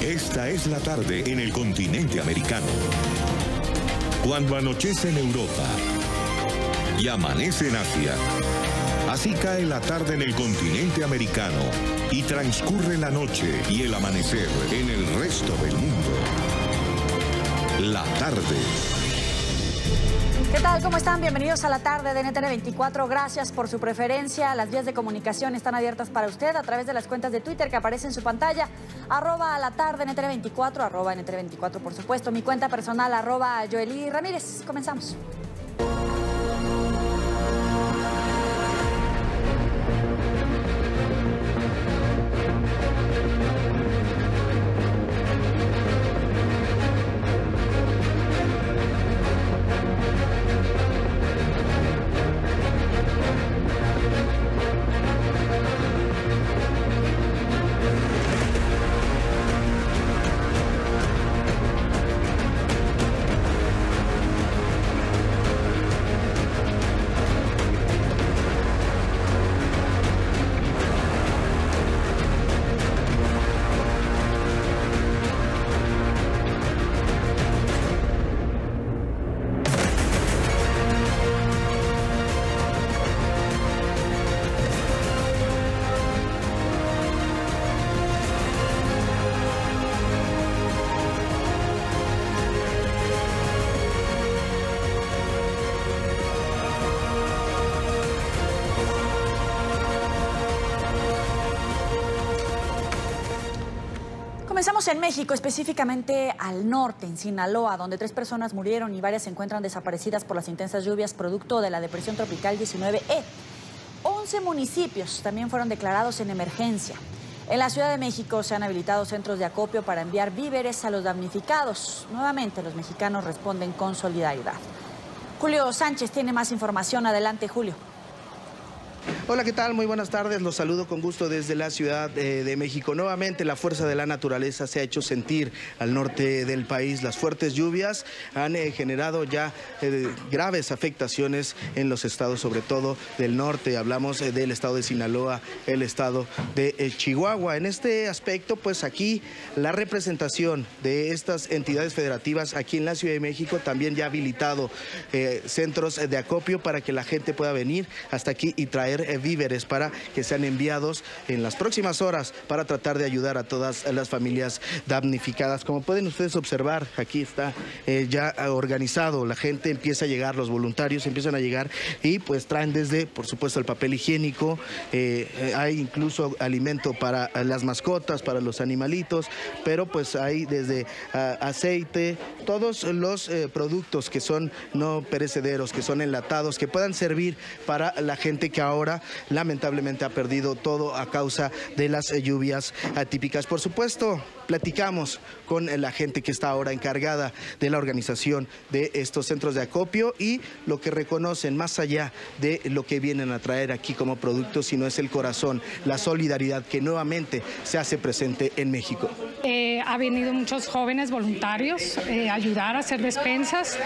Esta es la tarde en el continente americano. Cuando anochece en Europa y amanece en Asia, así cae la tarde en el continente americano y transcurre la noche y el amanecer en el resto del mundo. La tarde. ¿Qué tal? ¿Cómo están? Bienvenidos a la tarde de NTN 24. Gracias por su preferencia. Las vías de comunicación están abiertas para usted a través de las cuentas de Twitter que aparecen en su pantalla. @ la tarde NTN 24, @ NTN 24, por supuesto. Mi cuenta personal, @ Joely Ramírez. Comenzamos. Comenzamos en México, específicamente al norte, en Sinaloa, donde 3 personas murieron y varias se encuentran desaparecidas por las intensas lluvias producto de la depresión tropical 19E. 11 municipios también fueron declarados en emergencia. En la Ciudad de México se han habilitado centros de acopio para enviar víveres a los damnificados. Nuevamente los mexicanos responden con solidaridad. Julio Sánchez tiene más información. Adelante, Julio. Hola, ¿qué tal? Muy buenas tardes. Los saludo con gusto desde la Ciudad de México. Nuevamente la fuerza de la naturaleza se ha hecho sentir al norte del país. Las fuertes lluvias han generado ya graves afectaciones en los estados, sobre todo del norte. Hablamos del estado de Sinaloa, el estado de Chihuahua. En este aspecto, pues aquí la representación de estas entidades federativas aquí en la Ciudad de México también ya ha habilitado centros de acopio para que la gente pueda venir hasta aquí y traer víveres para que sean enviados en las próximas horas para tratar de ayudar a todas las familias damnificadas. Como pueden ustedes observar, aquí está ya organizado, la gente empieza a llegar, los voluntarios empiezan a llegar y pues traen desde, por supuesto, el papel higiénico, hay incluso alimento para las mascotas, para los animalitos, pero pues hay desde aceite, todos los productos que son no perecederos, que son enlatados, que puedan servir para la gente que ahora lamentablemente ha perdido todo a causa de las lluvias atípicas. Por supuesto, platicamos con la gente que está ahora encargada de la organización de estos centros de acopio y lo que reconocen, más allá de lo que vienen a traer aquí como producto, sino es el corazón, la solidaridad que nuevamente se hace presente en México. Ha venido muchos jóvenes voluntarios a ayudar a hacer despensas,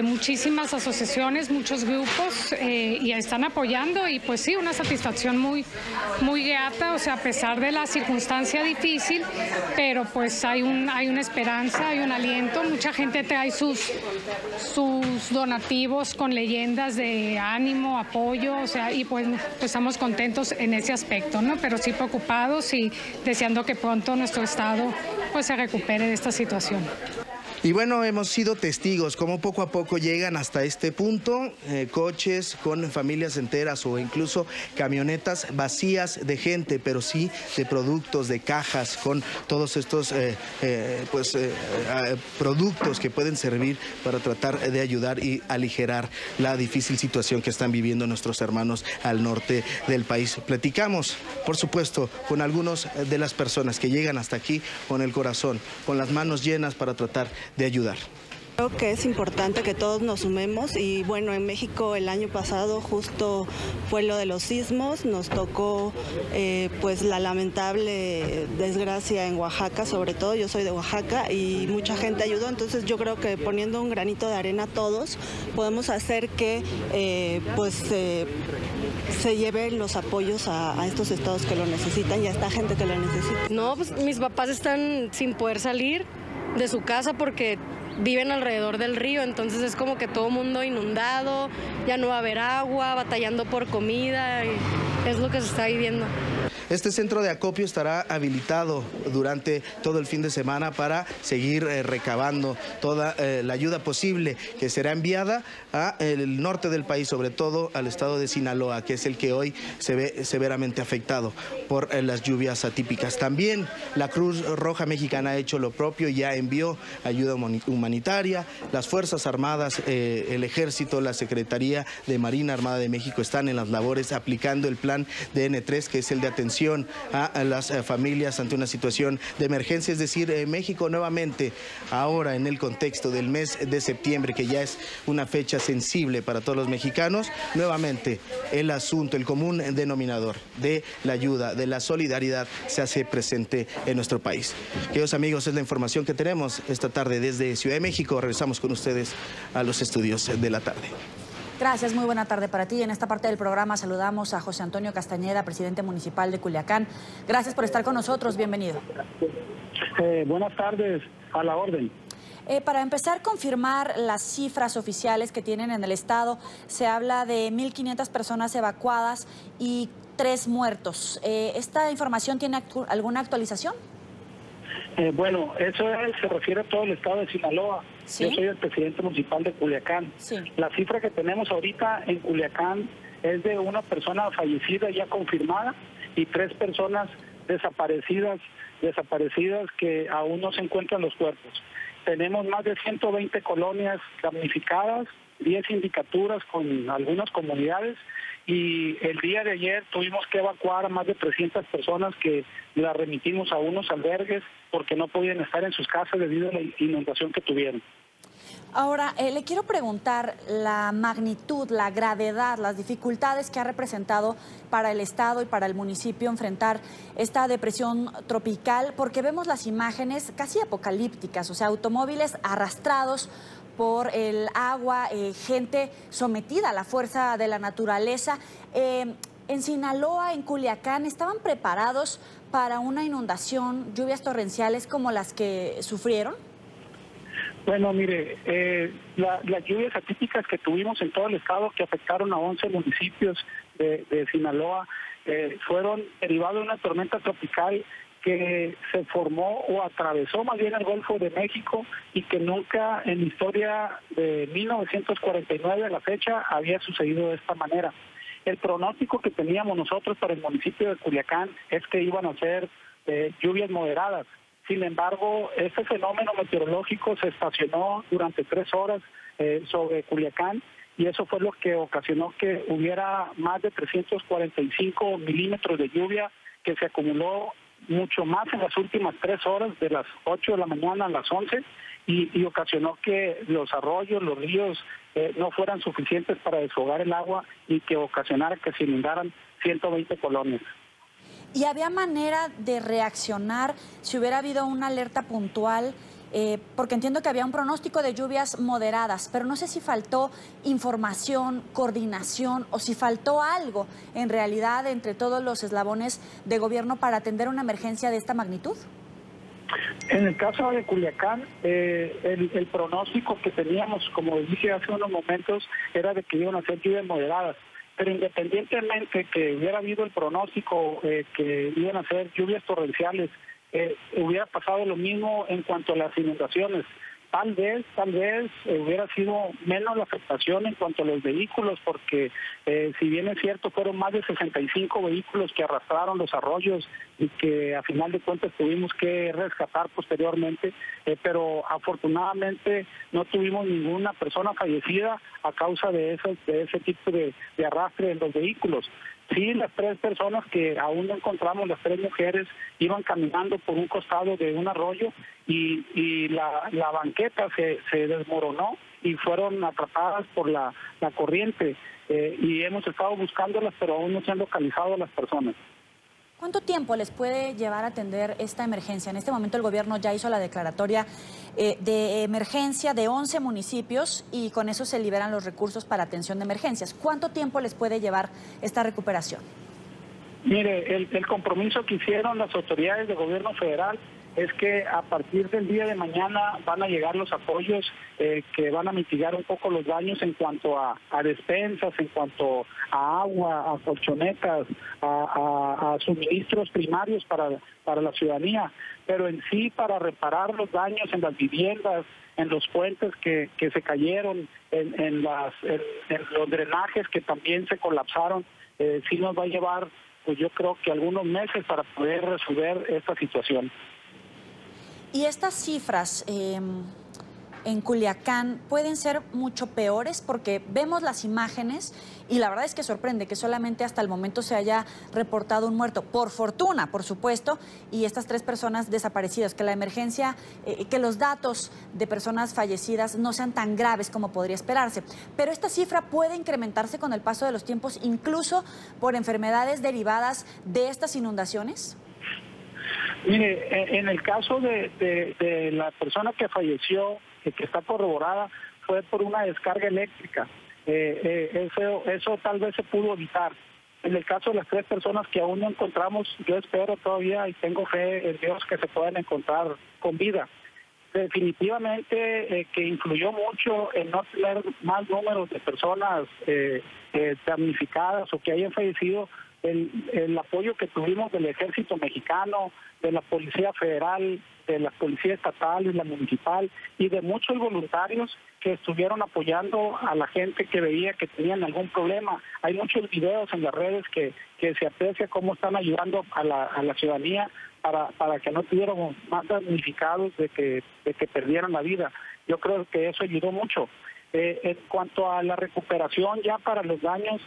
muchísimas asociaciones, muchos grupos y están apoyando y pues sí, una satisfacción muy grata, o sea, a pesar de la circunstancia difícil, pero pues hay una esperanza, hay un aliento. Mucha gente trae sus donativos con leyendas de ánimo, apoyo, o sea, y pues estamos contentos en ese aspecto, ¿no? Pero sí preocupados y deseando que pronto nuestro estado pues se recupere de esta situación. Y bueno, hemos sido testigos cómo poco a poco llegan hasta este punto coches con familias enteras o incluso camionetas vacías de gente, pero sí de productos, de cajas, con todos estos productos que pueden servir para tratar de ayudar y aligerar la difícil situación que están viviendo nuestros hermanos al norte del país. Platicamos, por supuesto, con algunas de las personas que llegan hasta aquí con el corazón, con las manos llenas para tratar de ayudar. Creo que es importante que todos nos sumemos y bueno, en México el año pasado justo fue lo de los sismos, nos tocó pues la lamentable desgracia en Oaxaca, sobre todo yo soy de Oaxaca y mucha gente ayudó, entonces yo creo que poniendo un granito de arena todos podemos hacer que se lleve los apoyos a estos estados que lo necesitan y a esta gente que lo necesita. No, pues mis papás están sin poder salir de su casa porque viven alrededor del río, entonces es como que todo mundo inundado, ya no va a haber agua, batallando por comida, y es lo que se está viviendo. Este centro de acopio estará habilitado durante todo el fin de semana para seguir recabando toda la ayuda posible que será enviada al norte del país, sobre todo al estado de Sinaloa, que es el que hoy se ve severamente afectado por las lluvias atípicas. También la Cruz Roja Mexicana ha hecho lo propio, ya envió ayuda humanitaria. Las Fuerzas Armadas, el Ejército, la Secretaría de Marina Armada de México están en las labores aplicando el plan DN3, que es el de atención a las familias ante una situación de emergencia. Es decir, México nuevamente, ahora en el contexto del mes de septiembre, que ya es una fecha sensible para todos los mexicanos, nuevamente el asunto, el común denominador de la ayuda, de la solidaridad, se hace presente en nuestro país. Queridos amigos, es la información que tenemos esta tarde desde Ciudad de México. Regresamos con ustedes a los estudios de la tarde. Gracias, muy buena tarde para ti. En esta parte del programa saludamos a José Antonio Castañeda, presidente municipal de Culiacán. Gracias por estar con nosotros, bienvenido. Buenas tardes, a la orden. Para empezar, confirmar las cifras oficiales que tienen en el estado. Se habla de 1.500 personas evacuadas y 3 muertos. ¿Esta información tiene alguna actualización? Bueno, eso se refiere a todo el estado de Sinaloa. ¿Sí? Yo soy el presidente municipal de Culiacán. Sí. La cifra que tenemos ahorita en Culiacán es de una persona fallecida ya confirmada y 3 personas desaparecidas que aún no se encuentran los cuerpos. Tenemos más de 120 colonias damnificadas, 10 sindicaturas con algunas comunidades, y el día de ayer tuvimos que evacuar a más de 300 personas que las remitimos a unos albergues porque no podían estar en sus casas debido a la inundación que tuvieron. Ahora, le quiero preguntar la magnitud, la gravedad, las dificultades que ha representado para el Estado y para el municipio enfrentar esta depresión tropical, porque vemos las imágenes casi apocalípticas, o sea, automóviles arrastrados por el agua, gente sometida a la fuerza de la naturaleza. En Sinaloa, en Culiacán, ¿estaban preparados para una inundación, lluvias torrenciales como las que sufrieron? Bueno, mire, las lluvias atípicas que tuvimos en todo el estado, que afectaron a 11 municipios de Sinaloa, fueron derivados de una tormenta tropical que se formó o atravesó más bien el Golfo de México y que nunca en la historia de 1949 a la fecha había sucedido de esta manera. El pronóstico que teníamos nosotros para el municipio de Culiacán es que iban a ser lluvias moderadas. Sin embargo, este fenómeno meteorológico se estacionó durante 3 horas sobre Culiacán, y eso fue lo que ocasionó que hubiera más de 345 milímetros de lluvia, que se acumuló mucho más en las últimas 3 horas, de las 8 de la mañana a las 11, y ocasionó que los arroyos, los ríos no fueran suficientes para desfogar el agua y que ocasionara que se inundaran 120 colonias. ¿Y había manera de reaccionar si hubiera habido una alerta puntual? Porque entiendo que había un pronóstico de lluvias moderadas, pero no sé si faltó información, coordinación o si faltó algo en realidad entre todos los eslabones de gobierno para atender una emergencia de esta magnitud. En el caso de Culiacán, el pronóstico que teníamos, como dije hace unos momentos, era de que iban a ser lluvias moderadas. Pero independientemente que hubiera habido el pronóstico que iban a ser lluvias torrenciales, hubiera pasado lo mismo en cuanto a las inundaciones. Tal vez hubiera sido menos la afectación en cuanto a los vehículos, porque si bien es cierto, fueron más de 65 vehículos que arrastraron los arroyos y que a final de cuentas tuvimos que rescatar posteriormente, pero afortunadamente no tuvimos ninguna persona fallecida a causa de ese tipo de arrastre en los vehículos. Sí, las 3 personas que aún no encontramos, las 3 mujeres, iban caminando por un costado de un arroyo y la banqueta se desmoronó y fueron atrapadas por la corriente, y hemos estado buscándolas, pero aún no se han localizado las personas. ¿Cuánto tiempo les puede llevar a atender esta emergencia? En este momento el gobierno ya hizo la declaratoria de emergencia de 11 municipios y con eso se liberan los recursos para atención de emergencias. ¿Cuánto tiempo les puede llevar esta recuperación? Mire, el compromiso que hicieron las autoridades del gobierno federal es que a partir del día de mañana van a llegar los apoyos que van a mitigar un poco los daños en cuanto a despensas, en cuanto a agua, a colchonetas, a suministros primarios para la ciudadanía, pero en sí para reparar los daños en las viviendas, en los puentes que se cayeron, en los drenajes que también se colapsaron, sí nos va a llevar, pues yo creo que algunos meses para poder resolver esta situación. Y estas cifras en Culiacán pueden ser mucho peores porque vemos las imágenes y la verdad es que sorprende que solamente hasta el momento se haya reportado un muerto, por fortuna, por supuesto, y estas 3 personas desaparecidas, que la emergencia, que los datos de personas fallecidas no sean tan graves como podría esperarse. Pero esta cifra puede incrementarse con el paso de los tiempos, incluso por enfermedades derivadas de estas inundaciones. Mire, en el caso de la persona que falleció, que está corroborada, fue por una descarga eléctrica. Eso tal vez se pudo evitar. En el caso de las 3 personas que aún no encontramos, yo espero todavía y tengo fe en Dios que se puedan encontrar con vida. Definitivamente que influyó mucho en no tener más números de personas damnificadas o que hayan fallecido. El apoyo que tuvimos del Ejército Mexicano, de la Policía Federal, de la Policía Estatal y la Municipal y de muchos voluntarios que estuvieron apoyando a la gente que veía que tenían algún problema. Hay muchos videos en las redes que se aprecia cómo están ayudando a la ciudadanía para que no tuviéramos más damnificados de que perdieran la vida. Yo creo que eso ayudó mucho. En cuanto a la recuperación ya para los daños,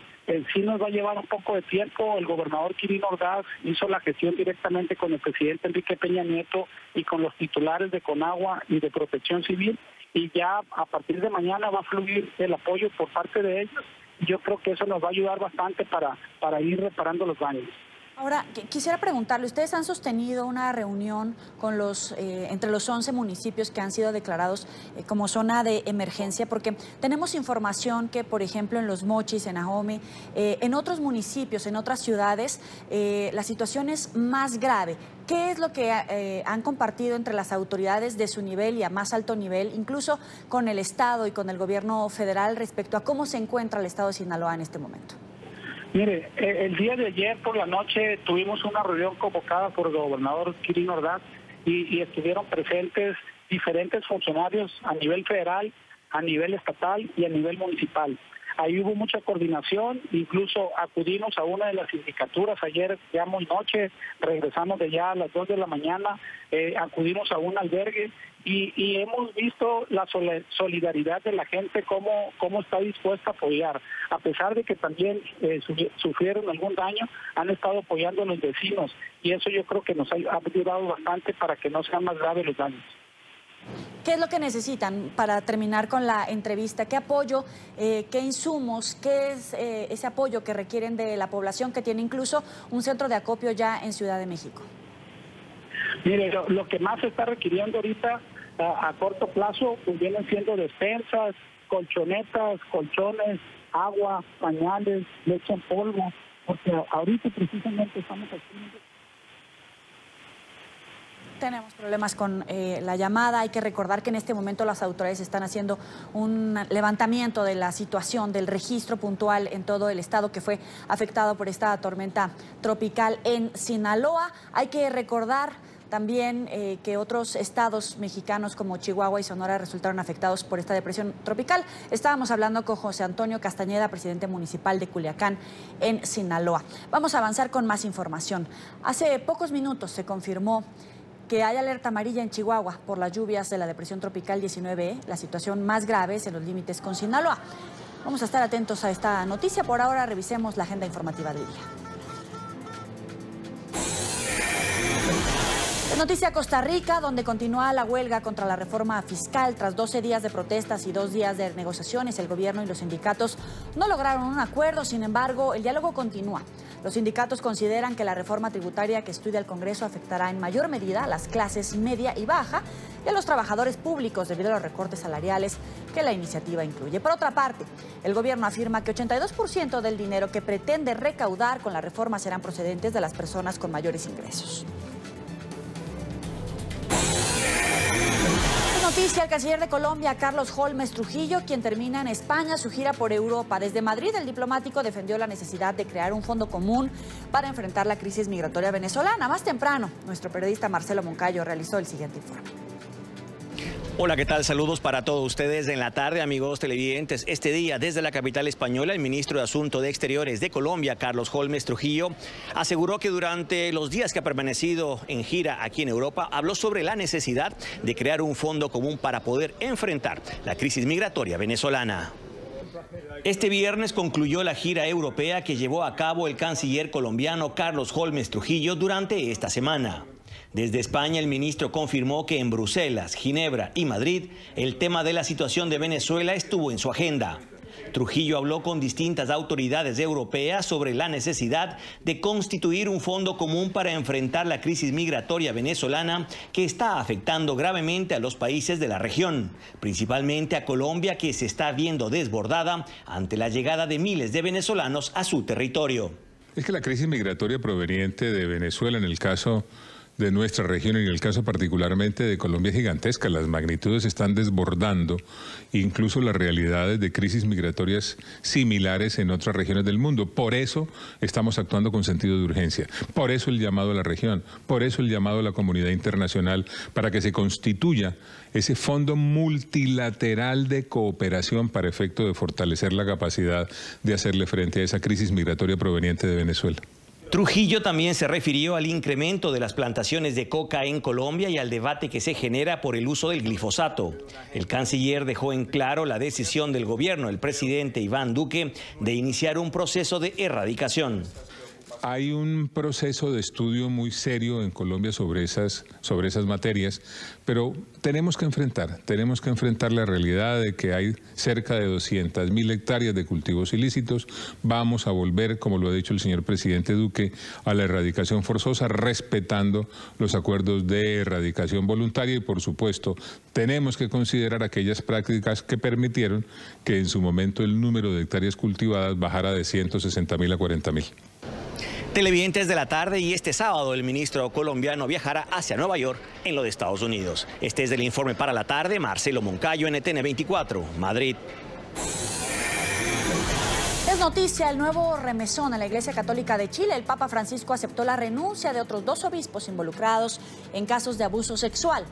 sí nos va a llevar un poco de tiempo. El gobernador Quirino Ordaz hizo la gestión directamente con el presidente Enrique Peña Nieto y con los titulares de Conagua y de Protección Civil, y ya a partir de mañana va a fluir el apoyo por parte de ellos. Yo creo que eso nos va a ayudar bastante para ir reparando los daños. Ahora, quisiera preguntarle, ustedes han sostenido una reunión con entre los 11 municipios que han sido declarados como zona de emergencia, porque tenemos información que, por ejemplo, en Los Mochis, en Ahome, en otros municipios, en otras ciudades, la situación es más grave. ¿Qué es lo que han compartido entre las autoridades de su nivel y a más alto nivel, incluso con el Estado y con el gobierno federal, respecto a cómo se encuentra el Estado de Sinaloa en este momento? Mire, el día de ayer por la noche tuvimos una reunión convocada por el gobernador Quirino Ordaz y estuvieron presentes diferentes funcionarios a nivel federal, a nivel estatal y a nivel municipal. Ahí hubo mucha coordinación, incluso acudimos a una de las sindicaturas ayer ya muy noche, regresamos de allá a las 2 de la mañana, acudimos a un albergue y hemos visto la solidaridad de la gente, cómo está dispuesta a apoyar. A pesar de que también sufrieron algún daño, han estado apoyando a los vecinos y eso yo creo que nos ha ayudado bastante para que no sean más graves los daños. ¿Qué es lo que necesitan para terminar con la entrevista? ¿Qué apoyo, qué insumos, qué es ese apoyo que requieren de la población que tiene incluso un centro de acopio ya en Ciudad de México? Mire, lo que más se está requiriendo ahorita a corto plazo pues vienen siendo despensas, colchonetas, colchones, agua, pañales, leche en polvo, porque ahorita precisamente estamos haciendo... Tenemos problemas con la llamada. Hay que recordar que en este momento las autoridades están haciendo un levantamiento de la situación, del registro puntual en todo el estado que fue afectado por esta tormenta tropical en Sinaloa. Hay que recordar también que otros estados mexicanos como Chihuahua y Sonora resultaron afectados por esta depresión tropical. Estábamos hablando con José Antonio Castañeda, presidente municipal de Culiacán, en Sinaloa. Vamos a avanzar con más información. Hace pocos minutos se confirmó que hay alerta amarilla en Chihuahua por las lluvias de la depresión tropical 19E. La situación más grave es en los límites con Sinaloa. Vamos a estar atentos a esta noticia. Por ahora revisemos la agenda informativa del día. Noticia Costa Rica, donde continúa la huelga contra la reforma fiscal. Tras 12 días de protestas y 2 días de negociaciones, el gobierno y los sindicatos no lograron un acuerdo. Sin embargo, el diálogo continúa. Los sindicatos consideran que la reforma tributaria que estudia el Congreso afectará en mayor medida a las clases media y baja y a los trabajadores públicos debido a los recortes salariales que la iniciativa incluye. Por otra parte, el gobierno afirma que 82% del dinero que pretende recaudar con la reforma serán procedentes de las personas con mayores ingresos. Noticia: el canciller de Colombia, Carlos Holmes Trujillo, quien termina en España su gira por Europa. Desde Madrid, el diplomático defendió la necesidad de crear un fondo común para enfrentar la crisis migratoria venezolana. Más temprano, nuestro periodista Marcelo Moncayo realizó el siguiente informe. Hola, ¿qué tal? Saludos para todos ustedes en la tarde, amigos televidentes. Este día, desde la capital española, el ministro de Asuntos de Exteriores de Colombia, Carlos Holmes Trujillo, aseguró que durante los días que ha permanecido en gira aquí en Europa, habló sobre la necesidad de crear un fondo común para poder enfrentar la crisis migratoria venezolana. Este viernes concluyó la gira europea que llevó a cabo el canciller colombiano Carlos Holmes Trujillo durante esta semana. Desde España, el ministro confirmó que en Bruselas, Ginebra y Madrid, el tema de la situación de Venezuela estuvo en su agenda. Trujillo habló con distintas autoridades europeas sobre la necesidad de constituir un fondo común para enfrentar la crisis migratoria venezolana que está afectando gravemente a los países de la región, principalmente a Colombia, que se está viendo desbordada ante la llegada de miles de venezolanos a su territorio. Es que la crisis migratoria proveniente de Venezuela, en el caso de nuestra región y en el caso particularmente de Colombia, es gigantesca. Las magnitudes están desbordando incluso las realidades de crisis migratorias similares en otras regiones del mundo. Por eso estamos actuando con sentido de urgencia. Por eso el llamado a la región, por eso el llamado a la comunidad internacional para que se constituya ese fondo multilateral de cooperación para efecto de fortalecer la capacidad de hacerle frente a esa crisis migratoria proveniente de Venezuela. Trujillo también se refirió al incremento de las plantaciones de coca en Colombia y al debate que se genera por el uso del glifosato. El canciller dejó en claro la decisión del gobierno, el presidente Iván Duque, de iniciar un proceso de erradicación. Hay un proceso de estudio muy serio en Colombia sobre esas materias, pero tenemos que enfrentar la realidad de que hay cerca de 200.000 hectáreas de cultivos ilícitos. Vamos a volver, como lo ha dicho el señor presidente Duque, a la erradicación forzosa, respetando los acuerdos de erradicación voluntaria y, por supuesto, tenemos que considerar aquellas prácticas que permitieron que en su momento el número de hectáreas cultivadas bajara de 160.000 a 40.000. Televidentes de la tarde, y este sábado el ministro colombiano viajará hacia Nueva York, en lo de Estados Unidos. Este es el informe para la tarde. Marcelo Moncayo, NTN 24, Madrid. Es noticia el nuevo remesón en la Iglesia Católica de Chile. El Papa Francisco aceptó la renuncia de otros 2 obispos involucrados en casos de abuso sexual.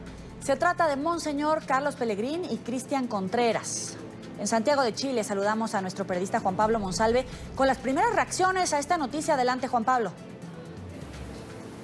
Se trata de Monseñor Carlos Pellegrín y Cristian Contreras. En Santiago de Chile saludamos a nuestro periodista Juan Pablo Monsalve con las primeras reacciones a esta noticia. Adelante, Juan Pablo.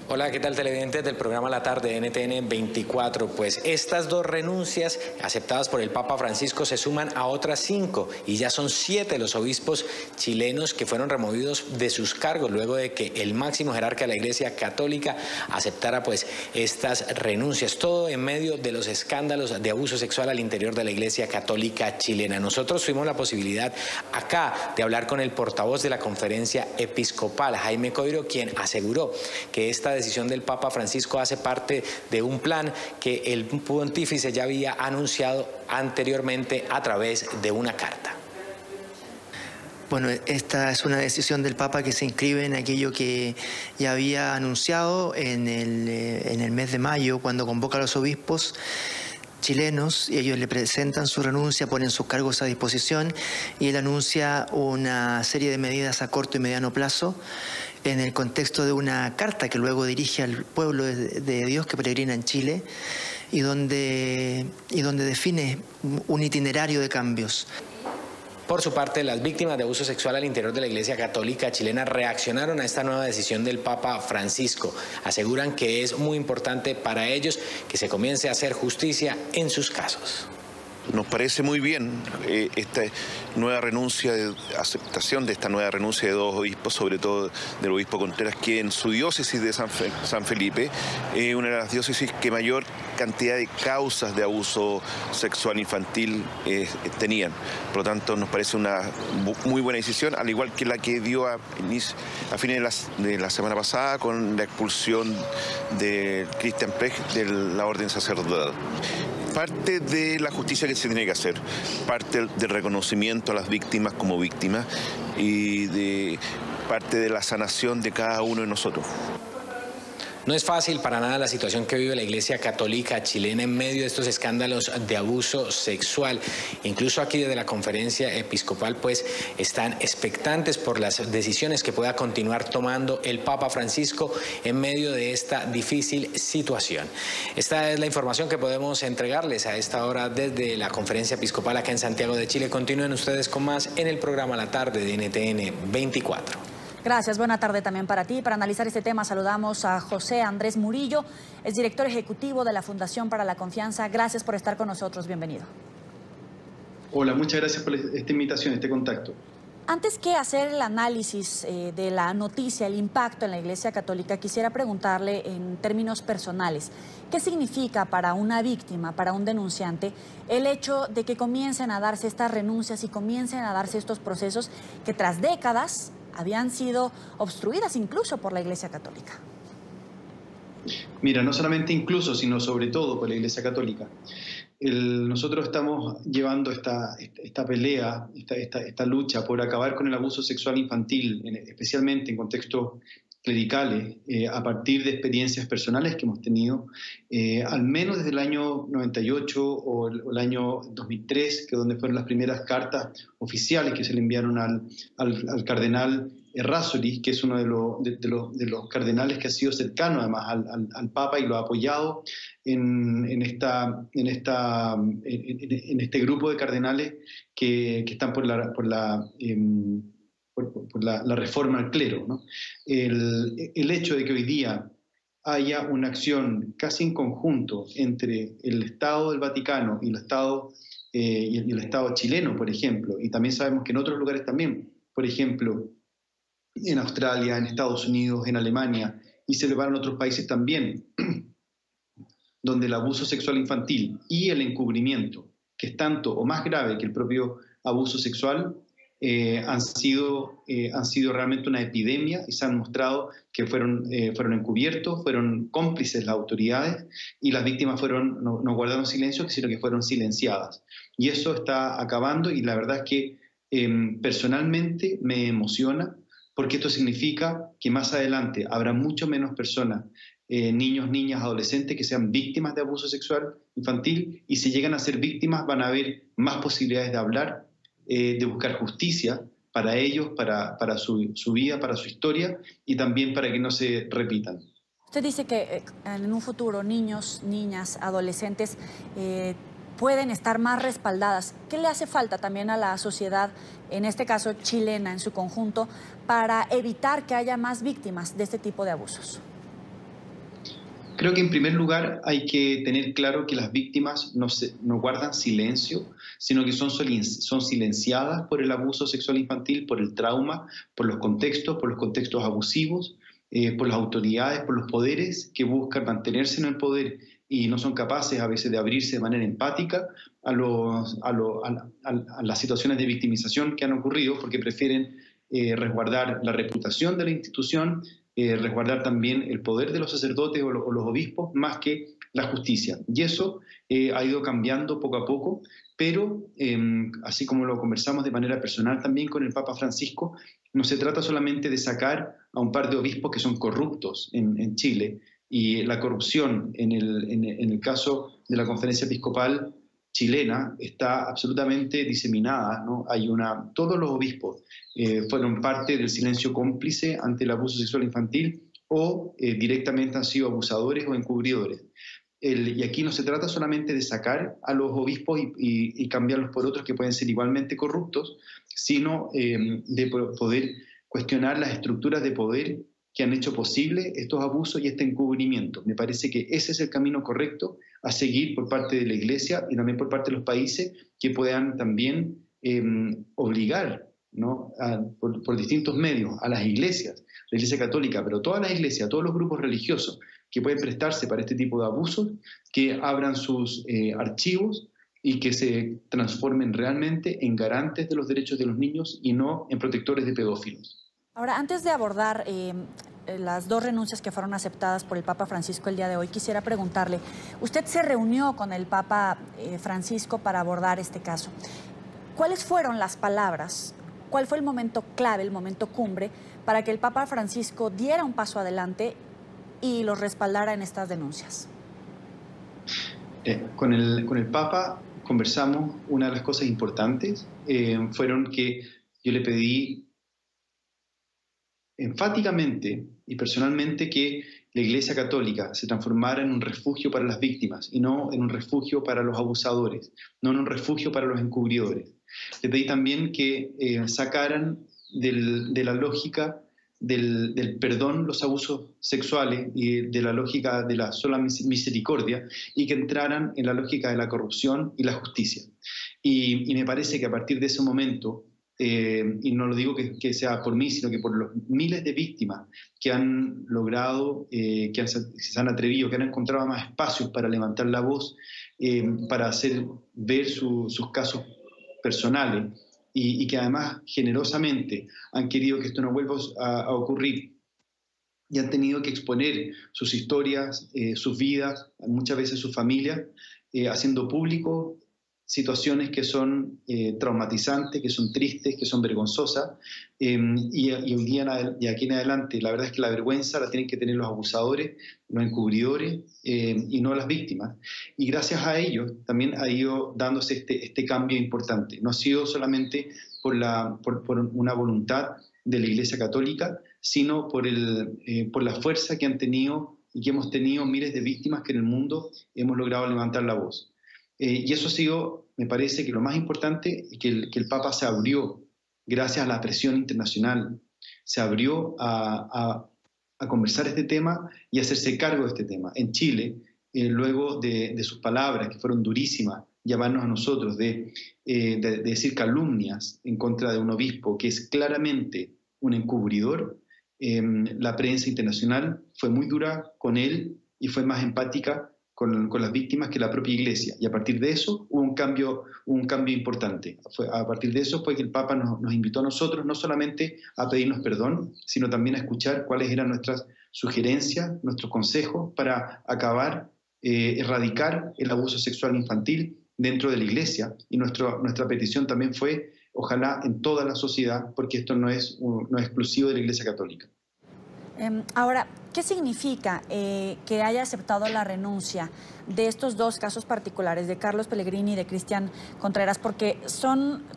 Hola, ¿qué tal, televidentes del programa La Tarde de NTN 24? Pues estas 2 renuncias aceptadas por el Papa Francisco se suman a otras 5 y ya son 7 los obispos chilenos que fueron removidos de sus cargos luego de que el máximo jerarca de la Iglesia Católica aceptara pues estas renuncias, todo en medio de los escándalos de abuso sexual al interior de la Iglesia Católica chilena. Nosotros tuvimos la posibilidad acá de hablar con el portavoz de la Conferencia Episcopal, Jaime Coiro, quien aseguró que esta decisión del Papa Francisco hace parte de un plan que el pontífice ya había anunciado anteriormente a través de una carta. Bueno, esta es una decisión del Papa que se inscribe en aquello que ya había anunciado en el mes de mayo, cuando convoca a los obispos chilenos y ellos le presentan su renuncia, ponen sus cargos a disposición y él anuncia una serie de medidas a corto y mediano plazo en el contexto de una carta que luego dirige al pueblo de Dios que peregrina en Chile y donde define un itinerario de cambios. Por su parte, las víctimas de abuso sexual al interior de la Iglesia Católica chilena reaccionaron a esta nueva decisión del Papa Francisco. Aseguran que es muy importante para ellos que se comience a hacer justicia en sus casos. Nos parece muy bien esta nueva renuncia, aceptación de esta nueva renuncia de 2 obispos, sobre todo del obispo Contreras, que en su diócesis de San Felipe, una de las diócesis que mayor cantidad de causas de abuso sexual infantil tenían. Por lo tanto, nos parece una muy buena decisión, al igual que la que dio a fines de la semana pasada con la expulsión de Christian Precht de la orden sacerdotal. Parte de la justicia que se tiene que hacer, parte del reconocimiento a las víctimas como víctimas y parte de la sanación de cada uno de nosotros. No es fácil para nada la situación que vive la Iglesia Católica chilena en medio de estos escándalos de abuso sexual. Incluso aquí desde la Conferencia Episcopal pues están expectantes por las decisiones que pueda continuar tomando el Papa Francisco en medio de esta difícil situación. Esta es la información que podemos entregarles a esta hora desde la Conferencia Episcopal acá en Santiago de Chile. Continúen ustedes con más en el programa La Tarde de NTN 24. Gracias, buena tarde también para ti. Para analizar este tema saludamos a José Andrés Murillo, es director ejecutivo de la Fundación para la Confianza. Gracias por estar con nosotros, bienvenido. Hola, muchas gracias por esta invitación, este contacto. Antes que hacer el análisis de la noticia, el impacto en la Iglesia Católica, quisiera preguntarle en términos personales, ¿qué significa para una víctima, para un denunciante, el hecho de que comiencen a darse estas renuncias y comiencen a darse estos procesos que tras décadas habían sido obstruidas incluso por la Iglesia Católica? Mira, no solamente incluso, sino sobre todo por la Iglesia Católica. Nosotros estamos llevando esta pelea, esta lucha por acabar con el abuso sexual infantil, especialmente en contextos clericales, a partir de experiencias personales que hemos tenido, al menos desde el año 98 o el año 2003, que donde fueron las primeras cartas oficiales que se le enviaron al cardenal Errázuriz, que es uno de los cardenales que ha sido cercano además al Papa y lo ha apoyado en este grupo de cardenales que están por la reforma al clero, ¿no? El hecho de que hoy día haya una acción casi en conjunto entre el Estado del Vaticano y el Estado chileno, por ejemplo, y también sabemos que en otros lugares también, por ejemplo, en Australia, en Estados Unidos, en Alemania, y se le van a otros países también, donde el abuso sexual infantil y el encubrimiento, que es tanto o más grave que el propio abuso sexual, han sido realmente una epidemia y se han mostrado que fueron encubiertos, fueron cómplices las autoridades y las víctimas no guardaron silencio, sino que fueron silenciadas. Y eso está acabando y la verdad es que personalmente me emociona porque esto significa que más adelante habrá mucho menos personas, niños, niñas, adolescentes que sean víctimas de abuso sexual infantil y si llegan a ser víctimas van a haber más posibilidades de hablar, de buscar justicia para ellos, para su vida, para su historia y también para que no se repitan. Usted dice que en un futuro niños, niñas, adolescentes pueden estar más respaldadas. ¿Qué le hace falta también a la sociedad, en este caso chilena en su conjunto, para evitar que haya más víctimas de este tipo de abusos? Creo que en primer lugar hay que tener claro que las víctimas no guardan silencio, sino que son silenciadas por el abuso sexual infantil, por el trauma, por los contextos abusivos, por las autoridades, por los poderes que buscan mantenerse en el poder y no son capaces a veces de abrirse de manera empática a las situaciones de victimización que han ocurrido porque prefieren resguardar la reputación de la institución, resguardar también el poder de los sacerdotes o los obispos más que la justicia. Y eso ha ido cambiando poco a poco, pero así como lo conversamos de manera personal también con el Papa Francisco, no se trata solamente de sacar a un par de obispos que son corruptos en Chile, y la corrupción en el caso de la Conferencia Episcopal chilena está absolutamente diseminada, ¿no? Todos los obispos fueron parte del silencio cómplice ante el abuso sexual infantil o directamente han sido abusadores o encubridores. Y aquí no se trata solamente de sacar a los obispos y cambiarlos por otros que pueden ser igualmente corruptos, sino de poder cuestionar las estructuras de poder que han hecho posible estos abusos y este encubrimiento. Me parece que ese es el camino correcto a seguir por parte de la Iglesia y también por parte de los países que puedan también obligar, ¿no? por distintos medios a las iglesias, la Iglesia Católica, pero todas las iglesias, todos los grupos religiosos que pueden prestarse para este tipo de abusos, que abran sus archivos y que se transformen realmente en garantes de los derechos de los niños y no en protectores de pedófilos. Ahora, antes de abordar las dos renuncias que fueron aceptadas por el Papa Francisco el día de hoy, quisiera preguntarle, usted se reunió con el Papa Francisco para abordar este caso. ¿Cuáles fueron las palabras? ¿Cuál fue el momento clave, el momento cumbre, para que el Papa Francisco diera un paso adelante y los respaldara en estas denuncias? Con el Papa conversamos. Una de las cosas importantes fueron que yo le pedí enfáticamente y personalmente que la Iglesia Católica se transformara en un refugio para las víctimas y no en un refugio para los abusadores, no en un refugio para los encubridores. Le pedí también que sacaran de la lógica del perdón los abusos sexuales y de la lógica de la sola misericordia y que entraran en la lógica de la corrupción y la justicia. Y me parece que a partir de ese momento, y no lo digo que sea por mí, sino que por los miles de víctimas que han logrado, se han atrevido, que han encontrado más espacios para levantar la voz, para hacer ver sus casos personales, y que además generosamente han querido que esto no vuelva a ocurrir y han tenido que exponer sus historias, sus vidas, muchas veces sus familias, haciendo público situaciones que son traumatizantes, que son tristes, que son vergonzosas, y hoy día y aquí en adelante la verdad es que la vergüenza la tienen que tener los abusadores, los encubridores, y no las víctimas. Y gracias a ellos también ha ido dándose este cambio importante. No ha sido solamente por una voluntad de la Iglesia Católica, sino por la fuerza que han tenido y que hemos tenido miles de víctimas que en el mundo hemos logrado levantar la voz. Y eso ha sido, me parece que lo más importante, que el Papa se abrió, gracias a la presión internacional, se abrió a conversar este tema y a hacerse cargo de este tema. En Chile, luego de sus palabras, que fueron durísimas, llamarnos a nosotros de decir calumnias en contra de un obispo que es claramente un encubridor, la prensa internacional fue muy dura con él y fue más empática con las víctimas que la propia Iglesia. Y a partir de eso hubo un cambio importante. A partir de eso fue que el Papa nos invitó a nosotros no solamente a pedirnos perdón, sino también a escuchar cuáles eran nuestras sugerencias, nuestros consejos para acabar, erradicar el abuso sexual infantil dentro de la Iglesia. Y nuestra petición también fue, ojalá en toda la sociedad, porque esto no es exclusivo de la Iglesia Católica. Ahora, ¿qué significa que haya aceptado la renuncia de estos dos casos particulares, de Carlos Pellegrini y de Cristian Contreras? Porque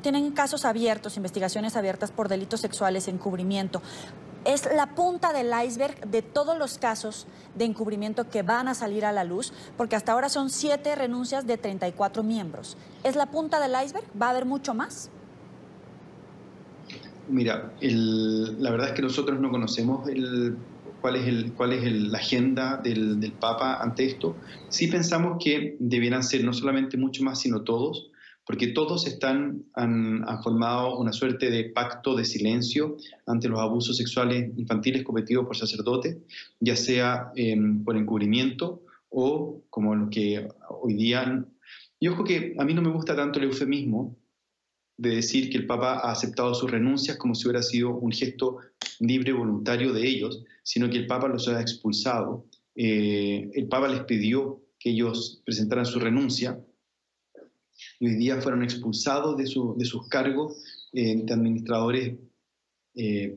tienen casos abiertos, investigaciones abiertas por delitos sexuales, encubrimiento. Es la punta del iceberg de todos los casos de encubrimiento que van a salir a la luz, porque hasta ahora son 7 renuncias de 34 miembros. ¿Es la punta del iceberg? ¿Va a haber mucho más? Mira, la verdad es que nosotros no conocemos cuál es la agenda del Papa ante esto. Sí pensamos que debieran ser no solamente mucho más, sino todos, porque todos han formado una suerte de pacto de silencio ante los abusos sexuales infantiles cometidos por sacerdotes, ya sea por encubrimiento o como lo que hoy día... Y ojo que a mí no me gusta tanto el eufemismo de decir que el Papa ha aceptado sus renuncias como si hubiera sido un gesto libre, voluntario de ellos, sino que el Papa los ha expulsado. El Papa les pidió que ellos presentaran su renuncia y hoy día fueron expulsados de sus cargos de administradores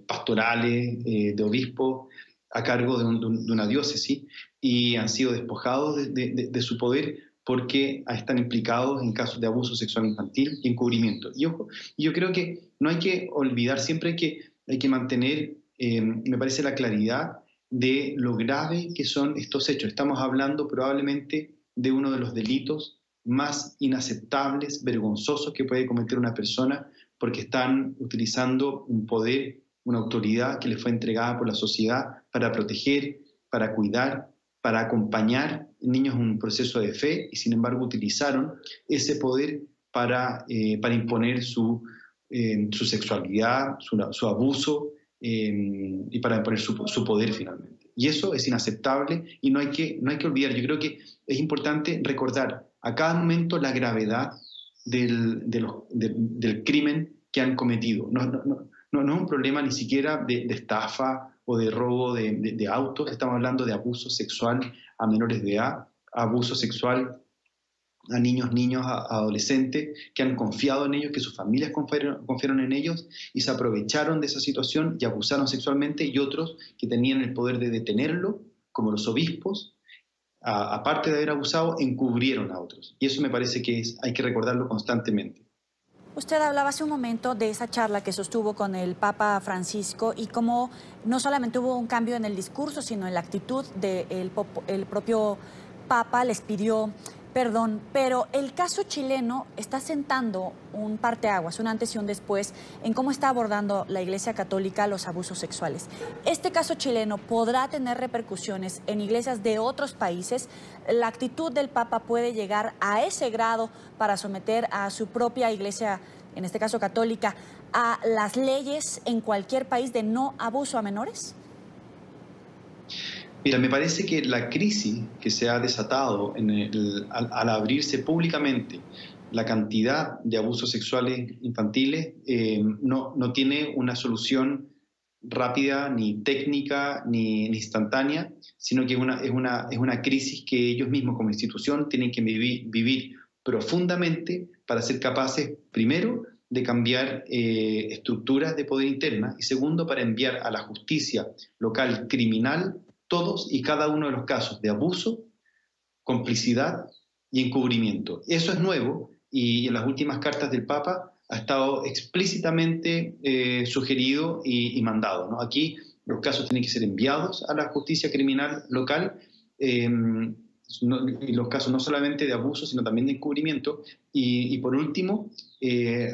pastorales, de obispos, a cargo de una diócesis, y han sido despojados de su poder porque están implicados en casos de abuso sexual infantil y encubrimiento. Y ojo, yo creo que no hay que olvidar, siempre hay que mantener, me parece, la claridad de lo grave que son estos hechos. Estamos hablando probablemente de uno de los delitos más inaceptables, vergonzosos que puede cometer una persona, porque están utilizando un poder, una autoridad que les fue entregada por la sociedad para proteger, para cuidar, para acompañar niños en un proceso de fe, y sin embargo utilizaron ese poder para imponer su sexualidad, su abuso y para imponer su poder finalmente. Y eso es inaceptable y no hay que olvidar. Yo creo que es importante recordar a cada momento la gravedad del crimen que han cometido. No es un problema ni siquiera de estafa o de robo de autos, estamos hablando de abuso sexual a menores de edad, abuso sexual a niños, a adolescentes que han confiado en ellos, que sus familias confiaron en ellos y se aprovecharon de esa situación y abusaron sexualmente, y otros que tenían el poder de detenerlo, como los obispos, aparte de haber abusado, encubrieron a otros. Y eso me parece que hay que recordarlo constantemente. Usted hablaba hace un momento de esa charla que sostuvo con el Papa Francisco y cómo no solamente hubo un cambio en el discurso, sino en la actitud del propio Papa. Les pidió perdón, pero el caso chileno está sentando un parteaguas, un antes y un después, en cómo está abordando la Iglesia Católica los abusos sexuales. ¿Este caso chileno podrá tener repercusiones en iglesias de otros países? ¿La actitud del Papa puede llegar a ese grado para someter a su propia Iglesia, en este caso católica, a las leyes en cualquier país de no abuso a menores? Mira, me parece que la crisis que se ha desatado al abrirse públicamente la cantidad de abusos sexuales infantiles no tiene una solución rápida, ni técnica, ni instantánea, sino que es una crisis que ellos mismos como institución tienen que vivir profundamente para ser capaces, primero, de cambiar estructuras de poder interna, y segundo, para enviar a la justicia local criminal todos y cada uno de los casos de abuso, complicidad y encubrimiento. Eso es nuevo y en las últimas cartas del Papa ha estado explícitamente sugerido y mandado, ¿no? Aquí los casos tienen que ser enviados a la justicia criminal local, y los casos no solamente de abuso, sino también de encubrimiento. Y por último,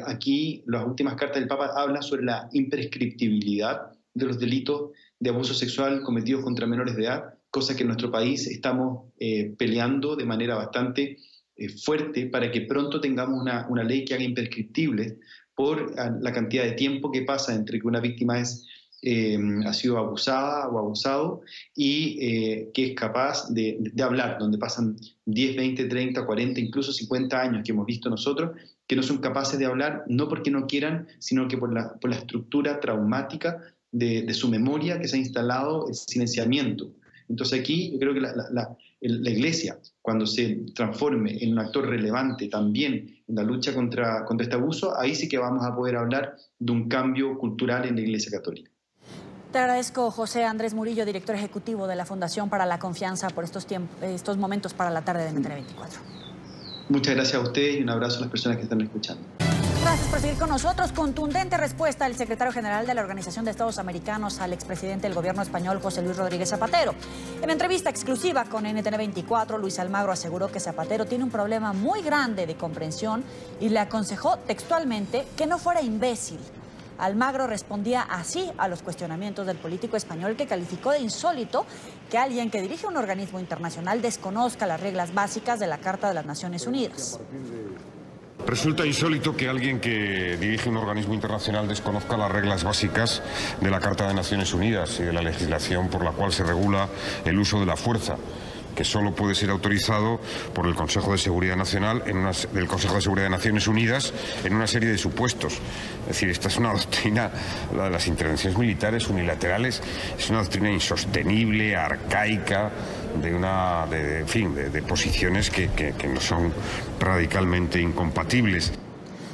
aquí las últimas cartas del Papa hablan sobre la imprescriptibilidad de los delitos de abuso sexual cometidos contra menores de edad, cosa que en nuestro país estamos peleando de manera bastante fuerte para que pronto tengamos una ley que haga imprescriptibles por la cantidad de tiempo que pasa entre que una víctima ha sido abusada o abusado y que es capaz de hablar, donde pasan 10, 20, 30, 40, incluso 50 años que hemos visto nosotros, que no son capaces de hablar, no porque no quieran, sino que por la estructura traumática de su memoria que se ha instalado, el silenciamiento. Entonces aquí yo creo que la Iglesia, cuando se transforme en un actor relevante también en la lucha contra este abuso, ahí sí que vamos a poder hablar de un cambio cultural en la Iglesia Católica. Te agradezco, José Andrés Murillo, director ejecutivo de la Fundación para la Confianza, por estos momentos para la tarde de NTN 24. Muchas gracias a ustedes y un abrazo a las personas que están escuchando. Gracias por seguir con nosotros. Contundente respuesta del secretario general de la Organización de Estados Americanos al expresidente del gobierno español, José Luis Rodríguez Zapatero. En entrevista exclusiva con NTN 24, Luis Almagro aseguró que Zapatero tiene un problema muy grande de comprensión y le aconsejó textualmente que no fuera imbécil. Almagro respondía así a los cuestionamientos del político español, que calificó de insólito que alguien que dirige un organismo internacional desconozca las reglas básicas de la Carta de las Naciones Unidas. Resulta insólito que alguien que dirige un organismo internacional desconozca las reglas básicas de la Carta de Naciones Unidas y de la legislación por la cual se regula el uso de la fuerza, que solo puede ser autorizado por el Consejo de Seguridad Nacional, del Consejo de Seguridad de Naciones Unidas, en una serie de supuestos. Es decir, esta es una doctrina, la de las intervenciones militares unilaterales, es una doctrina insostenible, arcaica, de posiciones que no son radicalmente incompatibles.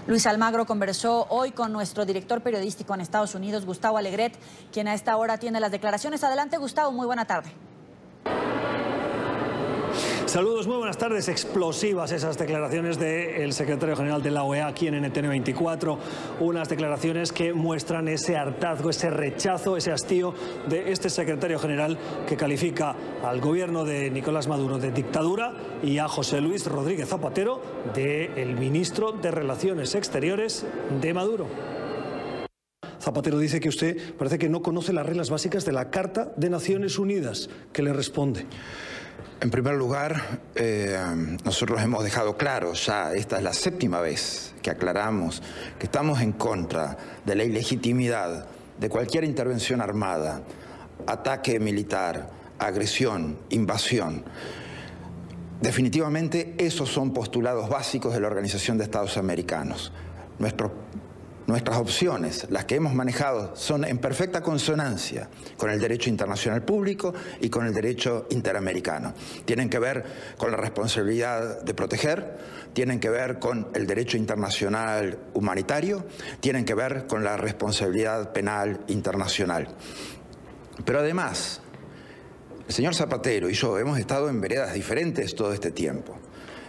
Luis Almagro conversó hoy con nuestro director periodístico en Estados Unidos, Gustavo Alegret, quien a esta hora tiene las declaraciones. Adelante, Gustavo, muy buena tarde. Saludos, muy buenas tardes. Explosivas esas declaraciones del secretario general de la OEA aquí en NTN 24. Unas declaraciones que muestran ese hartazgo, ese rechazo, ese hastío de este secretario general, que califica al gobierno de Nicolás Maduro de dictadura y a José Luis Rodríguez Zapatero de el ministro de Relaciones Exteriores de Maduro. Zapatero dice que usted parece que no conoce las reglas básicas de la Carta de Naciones Unidas. ¿Qué le responde? En primer lugar, nosotros hemos dejado claro ya, esta es la 7ª vez que aclaramos que estamos en contra de la ilegitimidad de cualquier intervención armada, ataque militar, agresión, invasión. Definitivamente esos son postulados básicos de la Organización de Estados Americanos. Nuestras opciones, las que hemos manejado, son en perfecta consonancia con el derecho internacional público y con el derecho interamericano. Tienen que ver con la responsabilidad de proteger, tienen que ver con el derecho internacional humanitario, tienen que ver con la responsabilidad penal internacional. Pero además, el señor Zapatero y yo hemos estado en veredas diferentes todo este tiempo.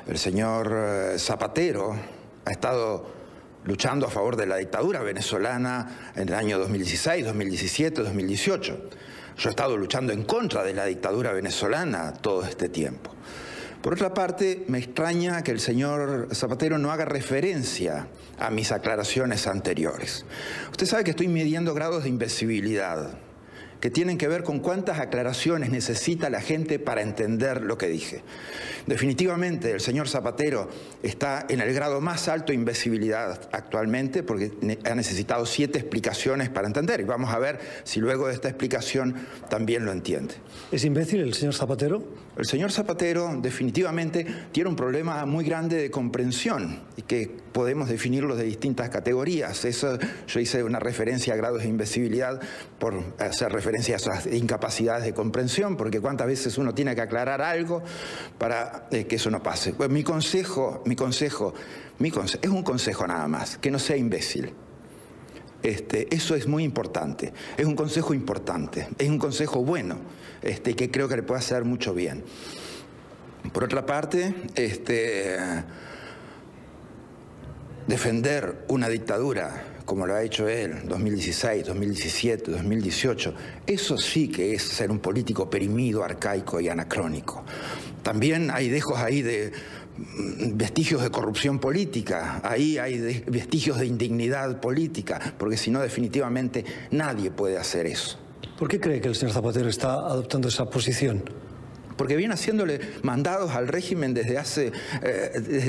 El señor Zapatero ha estado luchando a favor de la dictadura venezolana en el año 2016, 2017, 2018. Yo he estado luchando en contra de la dictadura venezolana todo este tiempo. Por otra parte, me extraña que el señor Zapatero no haga referencia a mis aclaraciones anteriores. Usted sabe que estoy midiendo grados de invisibilidad que tienen que ver con cuántas aclaraciones necesita la gente para entender lo que dije. Definitivamente el señor Zapatero está en el grado más alto de invisibilidad actualmente porque ha necesitado 7 explicaciones para entender y vamos a ver si luego de esta explicación también lo entiende. ¿Es imbécil el señor Zapatero? El señor Zapatero definitivamente tiene un problema muy grande de comprensión y que podemos definirlo de distintas categorías. Eso, yo hice una referencia a grados de invisibilidad por hacer referencia a esas incapacidades de comprensión, porque cuántas veces uno tiene que aclarar algo para que eso no pase. Pues mi consejo es un consejo nada más, que no sea imbécil. Eso es muy importante, es un consejo importante, es un consejo bueno, que creo que le puede hacer mucho bien. Por otra parte, defender una dictadura como lo ha hecho él, 2016, 2017, 2018, eso sí que es ser un político perimido, arcaico y anacrónico. También hay dejos ahí de vestigios de corrupción política, ahí hay vestigios de indignidad política, porque si no definitivamente nadie puede hacer eso. ¿Por qué cree que el señor Zapatero está adoptando esa posición? Porque viene haciéndole mandados al régimen desde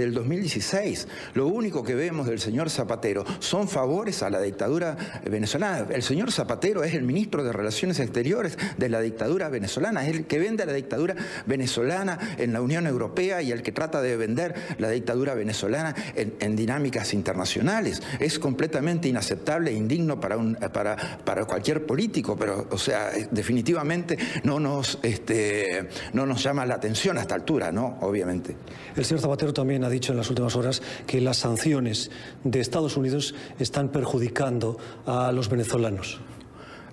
el 2016. Lo único que vemos del señor Zapatero son favores a la dictadura venezolana. El señor Zapatero es el ministro de Relaciones Exteriores de la dictadura venezolana, es el que vende a la dictadura venezolana en la Unión Europea y el que trata de vender la dictadura venezolana en dinámicas internacionales. Es completamente inaceptable e indigno para cualquier político, pero, o sea, definitivamente no nos llama la atención a esta altura, ¿no? Obviamente. El señor Zapatero también ha dicho en las últimas horas que las sanciones de Estados Unidos están perjudicando a los venezolanos.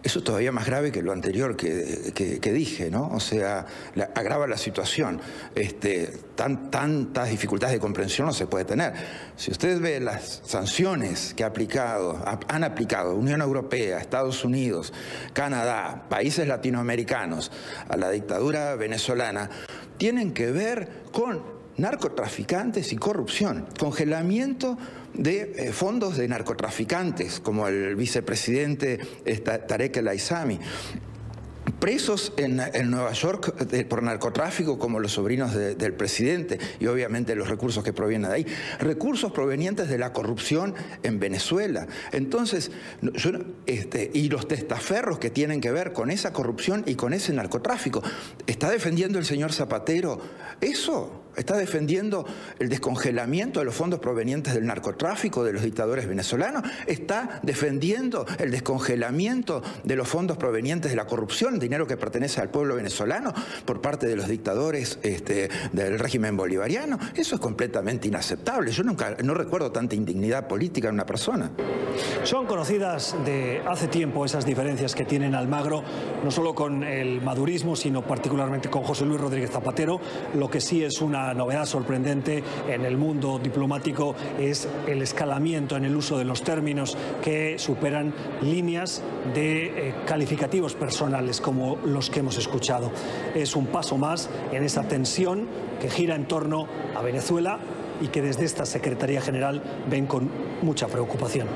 Eso es todavía más grave que lo anterior que dije, ¿no? O sea, agrava la situación. Tantas dificultades de comprensión no se puede tener. Si usted ve las sanciones que han aplicado Unión Europea, Estados Unidos, Canadá, países latinoamericanos a la dictadura venezolana, tienen que ver con narcotraficantes y corrupción, congelamiento de fondos de narcotraficantes, como el vicepresidente Tarek El Aissami, presos en Nueva York por narcotráfico como los sobrinos del presidente y obviamente los recursos que provienen de ahí, recursos provenientes de la corrupción en Venezuela. Entonces, y los testaferros que tienen que ver con esa corrupción y con ese narcotráfico. ¿Está defendiendo el señor Zapatero eso? ¿Está defendiendo el descongelamiento de los fondos provenientes del narcotráfico de los dictadores venezolanos? ¿Está defendiendo el descongelamiento de los fondos provenientes de la corrupción, dinero que pertenece al pueblo venezolano por parte de los dictadores del régimen bolivariano? Eso es completamente inaceptable. Yo no recuerdo tanta indignidad política en una persona. Son conocidas de hace tiempo esas diferencias que tienen Almagro, no solo con el madurismo, sino particularmente con José Luis Rodríguez Zapatero. Lo que sí es una novedad sorprendente en el mundo diplomático es el escalamiento en el uso de los términos que superan líneas de calificativos personales como los que hemos escuchado. Es un paso más en esa tensión que gira en torno a Venezuela y que desde esta Secretaría General ven con mucha preocupación.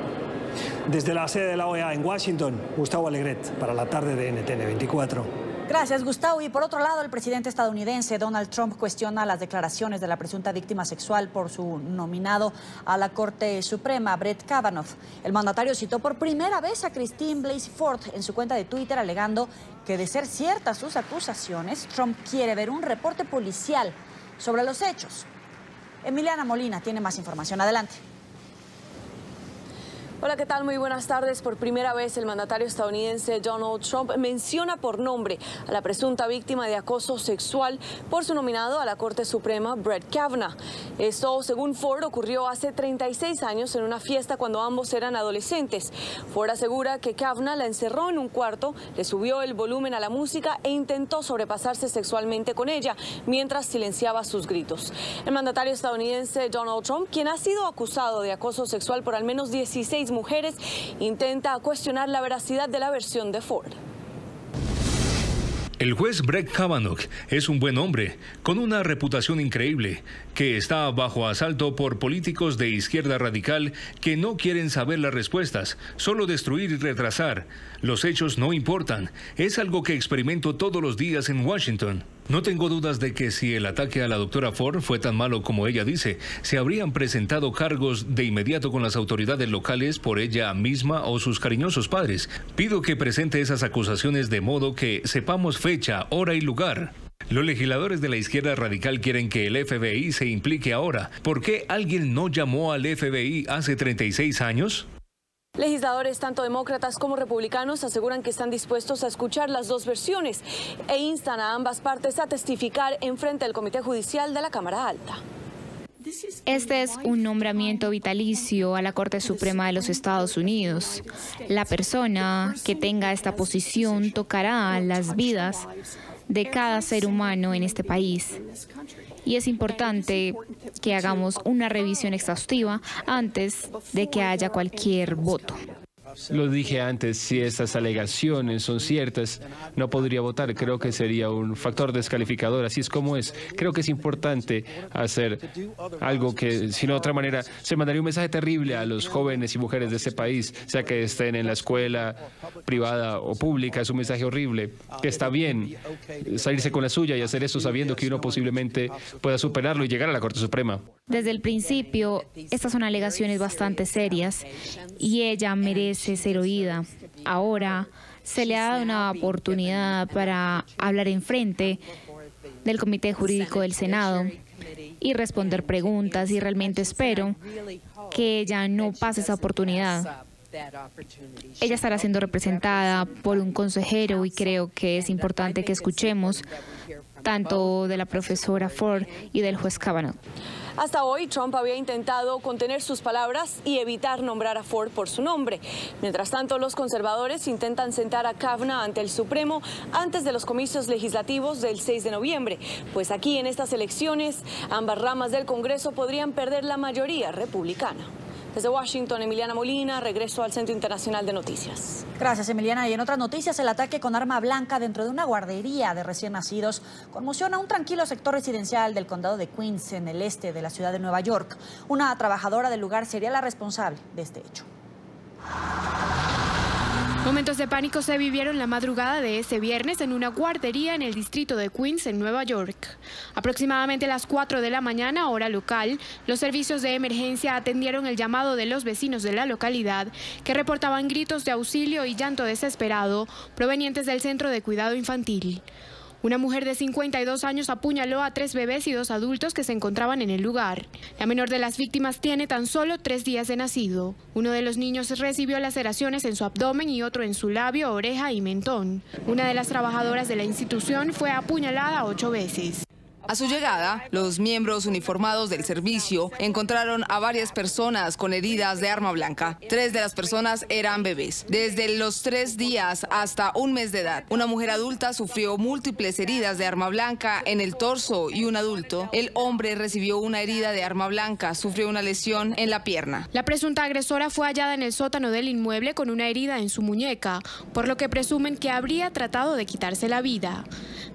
Desde la sede de la OEA en Washington, Gustavo Alegret para la tarde de NTN 24. Gracias, Gustavo. Y por otro lado, el presidente estadounidense Donald Trump cuestiona las declaraciones de la presunta víctima sexual por su nominado a la Corte Suprema, Brett Kavanaugh. El mandatario citó por primera vez a Christine Blasey Ford en su cuenta de Twitter, alegando que, de ser ciertas sus acusaciones, Trump quiere ver un reporte policial sobre los hechos. Emiliana Molina tiene más información. Adelante. Hola, ¿qué tal? Muy buenas tardes. Por primera vez el mandatario estadounidense Donald Trump menciona por nombre a la presunta víctima de acoso sexual por su nominado a la Corte Suprema, Brett Kavanaugh. Esto, según Ford, ocurrió hace 36 años en una fiesta cuando ambos eran adolescentes. Ford asegura que Kavanaugh la encerró en un cuarto, le subió el volumen a la música e intentó sobrepasarse sexualmente con ella mientras silenciaba sus gritos. El mandatario estadounidense Donald Trump, quien ha sido acusado de acoso sexual por al menos 16 mujeres, intenta cuestionar la veracidad de la versión de Ford. El juez Brett Kavanaugh es un buen hombre, con una reputación increíble, que está bajo asalto por políticos de izquierda radical que no quieren saber las respuestas, solo destruir y retrasar. Los hechos no importan, es algo que experimento todos los días en Washington. No tengo dudas de que si el ataque a la doctora Ford fue tan malo como ella dice, se habrían presentado cargos de inmediato con las autoridades locales por ella misma o sus cariñosos padres. Pido que presente esas acusaciones de modo que sepamos fecha, hora y lugar. Los legisladores de la izquierda radical quieren que el FBI se implique ahora. ¿Por qué alguien no llamó al FBI hace 36 años? Legisladores, tanto demócratas como republicanos, aseguran que están dispuestos a escuchar las dos versiones e instan a ambas partes a testificar en frente del Comité Judicial de la Cámara Alta. Este es un nombramiento vitalicio a la Corte Suprema de los Estados Unidos. La persona que tenga esta posición tocará las vidas de cada ser humano en este país. Y es importante que hagamos una revisión exhaustiva antes de que haya cualquier voto. Lo dije antes, si estas alegaciones son ciertas, no podría votar. Creo que sería un factor descalificador, así es como es. Creo que es importante hacer algo que, si no de otra manera, se mandaría un mensaje terrible a los jóvenes y mujeres de este país, sea que estén en la escuela privada o pública. Es un mensaje horrible, que está bien salirse con la suya y hacer eso sabiendo que uno posiblemente pueda superarlo y llegar a la Corte Suprema. Desde el principio, estas son alegaciones bastante serias y ella merece ser oída. Ahora se le ha dado una oportunidad para hablar en frente del Comité Jurídico del Senado y responder preguntas, y realmente espero que ella no pase esa oportunidad. Ella estará siendo representada por un consejero y creo que es importante que escuchemos tanto de la profesora Ford y del juez Kavanaugh. Hasta hoy, Trump había intentado contener sus palabras y evitar nombrar a Ford por su nombre. Mientras tanto, los conservadores intentan sentar a Kavanaugh ante el Supremo antes de los comicios legislativos del 6 de noviembre, pues aquí en estas elecciones ambas ramas del Congreso podrían perder la mayoría republicana. Desde Washington, Emiliana Molina, regreso al Centro Internacional de Noticias. Gracias, Emiliana. Y en otras noticias, el ataque con arma blanca dentro de una guardería de recién nacidos conmociona a un tranquilo sector residencial del condado de Queens, en el este de la ciudad de Nueva York. Una trabajadora del lugar sería la responsable de este hecho. Momentos de pánico se vivieron la madrugada de este viernes en una guardería en el distrito de Queens, en Nueva York. Aproximadamente a las 4 de la mañana, hora local, los servicios de emergencia atendieron el llamado de los vecinos de la localidad, que reportaban gritos de auxilio y llanto desesperado provenientes del centro de cuidado infantil. Una mujer de 52 años apuñaló a 3 bebés y 2 adultos que se encontraban en el lugar. La menor de las víctimas tiene tan solo 3 días de nacido. Uno de los niños recibió laceraciones en su abdomen y otro en su labio, oreja y mentón. Una de las trabajadoras de la institución fue apuñalada 8 veces. A su llegada, los miembros uniformados del servicio encontraron a varias personas con heridas de arma blanca. 3 de las personas eran bebés, desde los 3 días hasta 1 mes de edad. Una mujer adulta sufrió múltiples heridas de arma blanca en el torso y un adulto. El hombre recibió una herida de arma blanca, sufrió una lesión en la pierna. La presunta agresora fue hallada en el sótano del inmueble con una herida en su muñeca, por lo que presumen que habría tratado de quitarse la vida.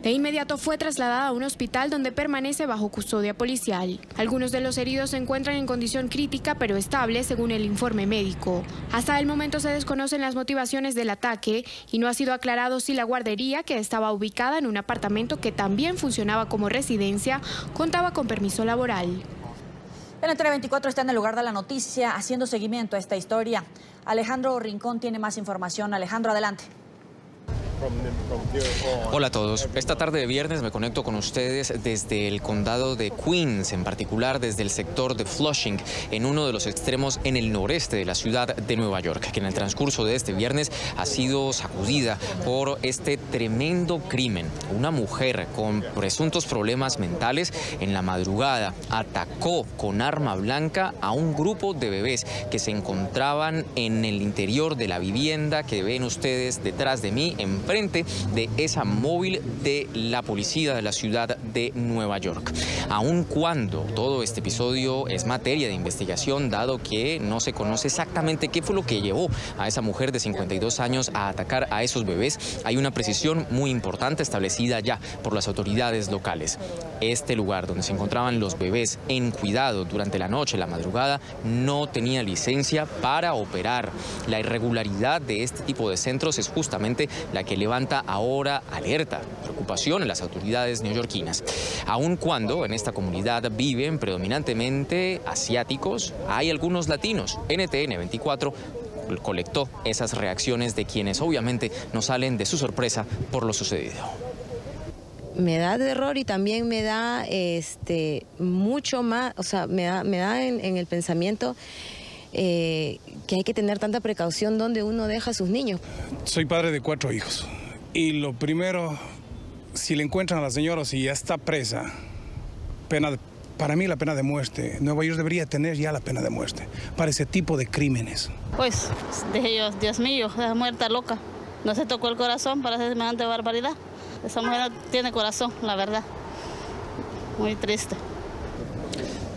De inmediato fue trasladada a un hospital donde permanece bajo custodia policial. Algunos de los heridos se encuentran en condición crítica pero estable según el informe médico. Hasta el momento se desconocen las motivaciones del ataque y no ha sido aclarado si la guardería, que estaba ubicada en un apartamento que también funcionaba como residencia, contaba con permiso laboral. NTN 24 está en el lugar de la noticia haciendo seguimiento a esta historia. Alejandro Rincón tiene más información. Alejandro, adelante. Hola a todos. Esta tarde de viernes me conecto con ustedes desde el condado de Queens, en particular desde el sector de Flushing, en uno de los extremos en el noreste de la ciudad de Nueva York, que en el transcurso de este viernes ha sido sacudida por este tremendo crimen. Una mujer con presuntos problemas mentales en la madrugada atacó con arma blanca a un grupo de bebés que se encontraban en el interior de la vivienda que ven ustedes detrás de mí, enfrente de esa móvil de la policía de la ciudad de Nueva York. Aun cuando todo este episodio es materia de investigación, dado que no se conoce exactamente qué fue lo que llevó a esa mujer de 52 años a atacar a esos bebés, hay una precisión muy importante establecida ya por las autoridades locales. Este lugar donde se encontraban los bebés en cuidado durante la noche, la madrugada, no tenía licencia para operar. La irregularidad de este tipo de centros es justamente la que levanta ahora alerta, preocupación en las autoridades neoyorquinas. Aun cuando en esta comunidad viven predominantemente asiáticos, hay algunos latinos. NTN 24 colectó esas reacciones de quienes obviamente no salen de su sorpresa por lo sucedido. Me da terror y también me da mucho más, o sea, me da en el pensamiento que hay que tener tanta precaución donde uno deja a sus niños. Soy padre de 4 hijos y lo primero, si le encuentran a la señora, si ya está presa, para mí la pena de muerte. Nueva York debería tener ya la pena de muerte para ese tipo de crímenes. Pues de ellos, Dios mío, esa mujer está loca. No se tocó el corazón para hacer semejante barbaridad. Esa mujer no tiene corazón, la verdad. Muy triste.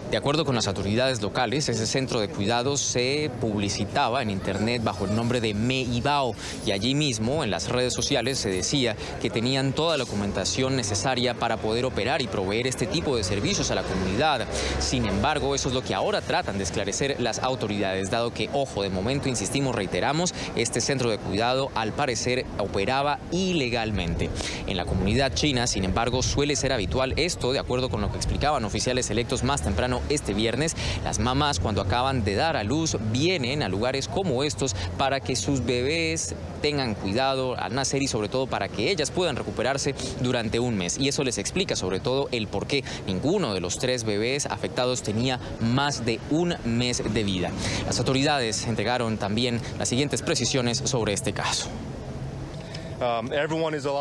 De acuerdo con las autoridades locales, ese centro de cuidados se publicitaba en internet bajo el nombre de Meibao y allí mismo en las redes sociales se decía que tenían toda la documentación necesaria para poder operar y proveer este tipo de servicios a la comunidad. Sin embargo, eso es lo que ahora tratan de esclarecer las autoridades, dado que, ojo, de momento, insistimos, reiteramos, este centro de cuidado al parecer operaba ilegalmente. En la comunidad china, sin embargo, suele ser habitual esto, de acuerdo con lo que explicaban oficiales electos más temprano este viernes. Las mamás, cuando acaban de dar a luz, vienen a lugares como estos para que sus bebés tengan cuidado al nacer y sobre todo para que ellas puedan recuperarse durante un mes. Y eso les explica sobre todo el por qué ninguno de los 3 bebés afectados tenía más de un mes de vida. Las autoridades entregaron también las siguientes precisiones sobre este caso.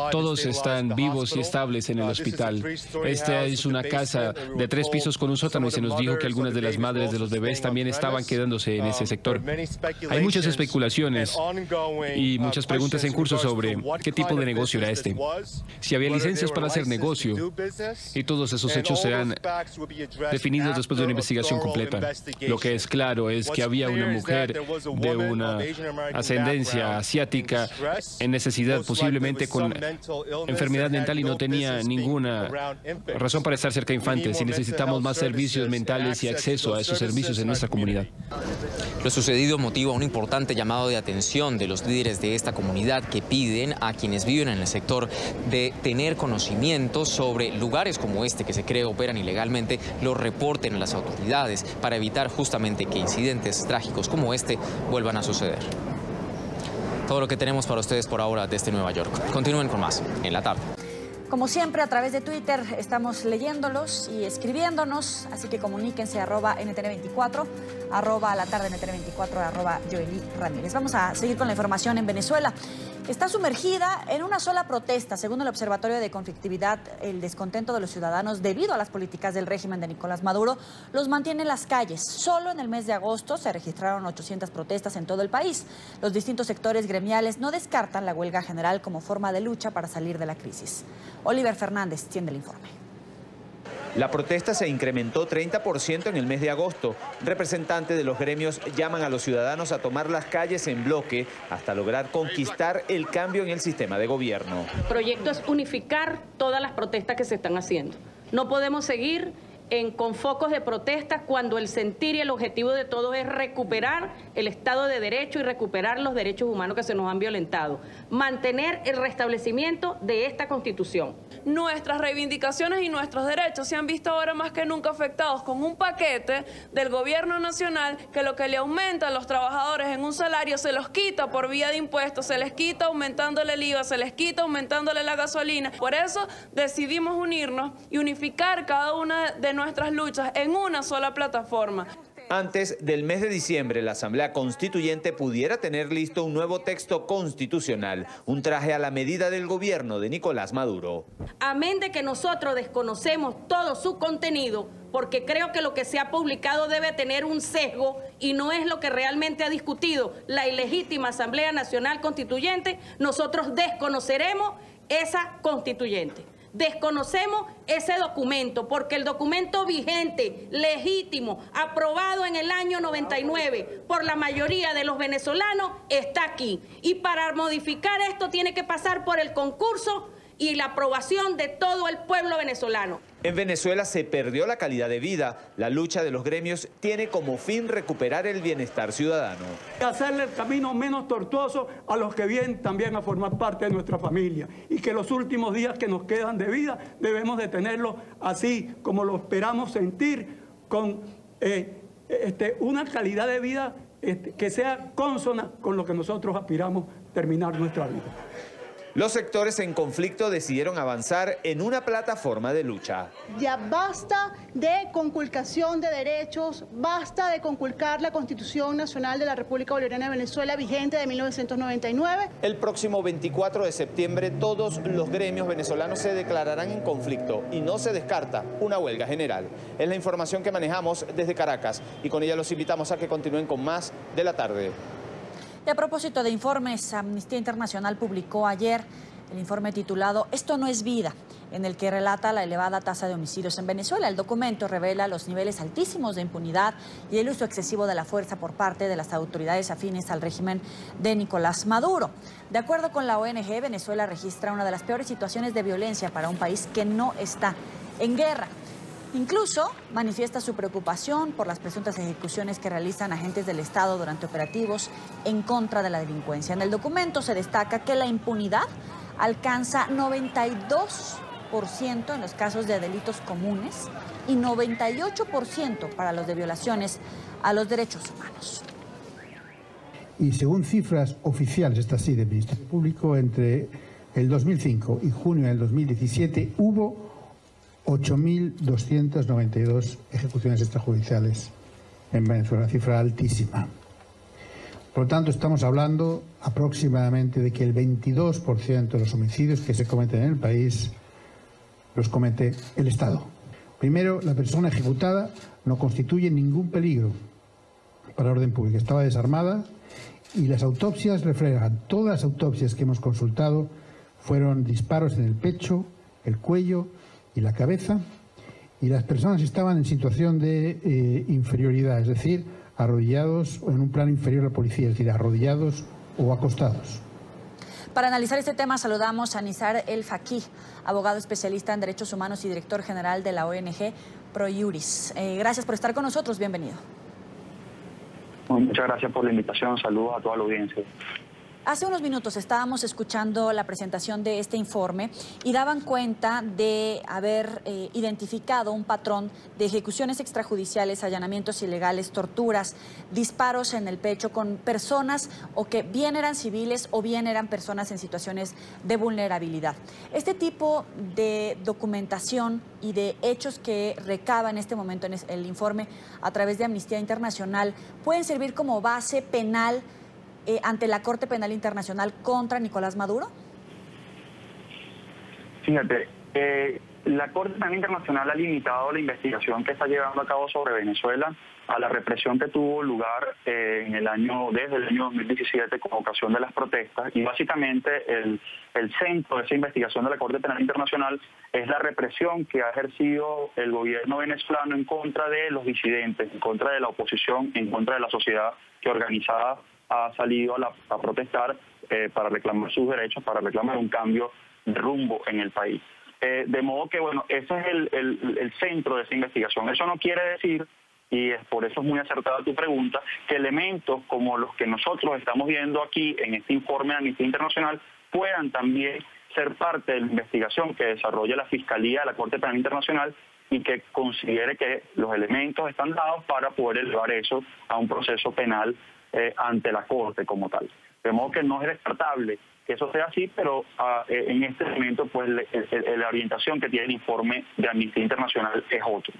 Todos están vivos y estables en el hospital. Esta es una casa de 3 pisos con un sótano y se nos dijo que algunas de las madres de los bebés también estaban quedándose en ese sector. Hay muchas especulaciones y muchas preguntas en curso sobre qué tipo de negocio era este, si había licencias para hacer negocio, y todos esos hechos serán definidos después de una investigación completa. Lo que es claro es que había una mujer de una ascendencia asiática en necesidad, posiblemente con enfermedad mental, y no tenía ninguna razón para estar cerca de infantes, y necesitamos más servicios mentales y acceso a esos servicios en nuestra comunidad. Lo sucedido motiva un importante llamado de atención de los líderes de esta comunidad que piden a quienes viven en el sector de tener conocimiento sobre lugares como este que se cree operan ilegalmente, lo reporten a las autoridades para evitar justamente que incidentes trágicos como este vuelvan a suceder. Todo lo que tenemos para ustedes por ahora desde Nueva York. Continúen con más en la tarde. Como siempre, a través de Twitter estamos leyéndolos y escribiéndonos, así que comuníquense @NTN24, @latardeNTN24, @Joely Ramírez. Vamos a seguir con la información en Venezuela. Está sumergida en una sola protesta. Según el Observatorio de Conflictividad, el descontento de los ciudadanos debido a las políticas del régimen de Nicolás Maduro los mantiene en las calles. Solo en el mes de agosto se registraron 800 protestas en todo el país. Los distintos sectores gremiales no descartan la huelga general como forma de lucha para salir de la crisis. Oliver Fernández tiene el informe. La protesta se incrementó 30% en el mes de agosto. Representantes de los gremios llaman a los ciudadanos a tomar las calles en bloque hasta lograr conquistar el cambio en el sistema de gobierno. El proyecto es unificar todas las protestas que se están haciendo. No podemos seguir con focos de protesta cuando el sentir y el objetivo de todos es recuperar el Estado de Derecho y recuperar los derechos humanos que se nos han violentado. Mantener el restablecimiento de esta Constitución. Nuestras reivindicaciones y nuestros derechos se han visto ahora más que nunca afectados con un paquete del gobierno nacional que lo que le aumenta a los trabajadores en un salario se los quita por vía de impuestos, se les quita aumentándole el IVA, se les quita aumentándole la gasolina. Por eso decidimos unirnos y unificar cada una de nuestras luchas en una sola plataforma. Antes del mes de diciembre, la Asamblea Constituyente pudiera tener listo un nuevo texto constitucional, un traje a la medida del gobierno de Nicolás Maduro. Amén de que nosotros desconocemos todo su contenido, porque creo que lo que se ha publicado debe tener un sesgo y no es lo que realmente ha discutido la ilegítima Asamblea Nacional Constituyente, nosotros desconoceremos esa constituyente. Desconocemos ese documento porque el documento vigente, legítimo, aprobado en el año 99 por la mayoría de los venezolanos está aquí. Y para modificar esto tiene que pasar por el concurso y la aprobación de todo el pueblo venezolano. En Venezuela se perdió la calidad de vida. La lucha de los gremios tiene como fin recuperar el bienestar ciudadano. Hacerle el camino menos tortuoso a los que vienen también a formar parte de nuestra familia. Y que los últimos días que nos quedan de vida debemos de tenerlo así como lo esperamos sentir, con una calidad de vida que sea consona con lo que nosotros aspiramos terminar nuestra vida. Los sectores en conflicto decidieron avanzar en una plataforma de lucha. Ya basta de conculcación de derechos, basta de conculcar la Constitución Nacional de la República Bolivariana de Venezuela vigente de 1999. El próximo 24 de septiembre todos los gremios venezolanos se declararán en conflicto y no se descarta una huelga general. Es la información que manejamos desde Caracas y con ella los invitamos a que continúen con más de la tarde. Y a propósito de informes, Amnistía Internacional publicó ayer el informe titulado «Esto no es vida», en el que relata la elevada tasa de homicidios en Venezuela. El documento revela los niveles altísimos de impunidad y el uso excesivo de la fuerza por parte de las autoridades afines al régimen de Nicolás Maduro. De acuerdo con la ONG, Venezuela registra una de las peores situaciones de violencia para un país que no está en guerra. Incluso manifiesta su preocupación por las presuntas ejecuciones que realizan agentes del Estado durante operativos en contra de la delincuencia. En el documento se destaca que la impunidad alcanza 92% en los casos de delitos comunes y 98% para los de violaciones a los derechos humanos. Y según cifras oficiales, esta sí, del Ministerio Público, entre el 2005 y junio del 2017 hubo 8.292 ejecuciones extrajudiciales en Venezuela, una cifra altísima. Por lo tanto, estamos hablando aproximadamente de que el 22% de los homicidios que se cometen en el país los comete el Estado. Primero, la persona ejecutada no constituye ningún peligro para el orden público. Estaba desarmada y las autopsias reflejan, todas las autopsias que hemos consultado fueron disparos en el pecho, el cuello y la cabeza, y las personas estaban en situación de inferioridad, es decir, arrodillados o en un plano inferior a la policía, es decir, arrodillados o acostados. Para analizar este tema saludamos a Nizar El Faqih, abogado especialista en derechos humanos y director general de la ONG ProJuris. Gracias por estar con nosotros, bienvenido. Muchas gracias por la invitación, saludos a toda la audiencia. Hace unos minutos estábamos escuchando la presentación de este informe y daban cuenta de haber identificado un patrón de ejecuciones extrajudiciales, allanamientos ilegales, torturas, disparos en el pecho con personas o que bien eran civiles o bien eran personas en situaciones de vulnerabilidad. Este tipo de documentación y de hechos que recaba en este momento en el informe a través de Amnistía Internacional pueden servir como base penal ante la Corte Penal Internacional contra Nicolás Maduro? Fíjate, la Corte Penal Internacional ha limitado la investigación que está llevando a cabo sobre Venezuela a la represión que tuvo lugar desde el año 2017 con ocasión de las protestas, y básicamente el centro de esa investigación de la Corte Penal Internacional es la represión que ha ejercido el gobierno venezolano en contra de los disidentes, en contra de la oposición, en contra de la sociedad que organizada ha salido a protestar para reclamar sus derechos, para reclamar un cambio de rumbo en el país. De modo que, bueno, ese es el centro de esa investigación. Eso no quiere decir, y por eso es muy acertada tu pregunta, que elementos como los que nosotros estamos viendo aquí en este informe de Amnistía Internacional puedan también ser parte de la investigación que desarrolla la Fiscalía de la Corte Penal Internacional y que considere que los elementos están dados para poder elevar eso a un proceso penal ante la Corte como tal. De modo que no es descartable que eso sea así, pero en este momento pues la orientación que tiene el informe de Amnistía Internacional es otro.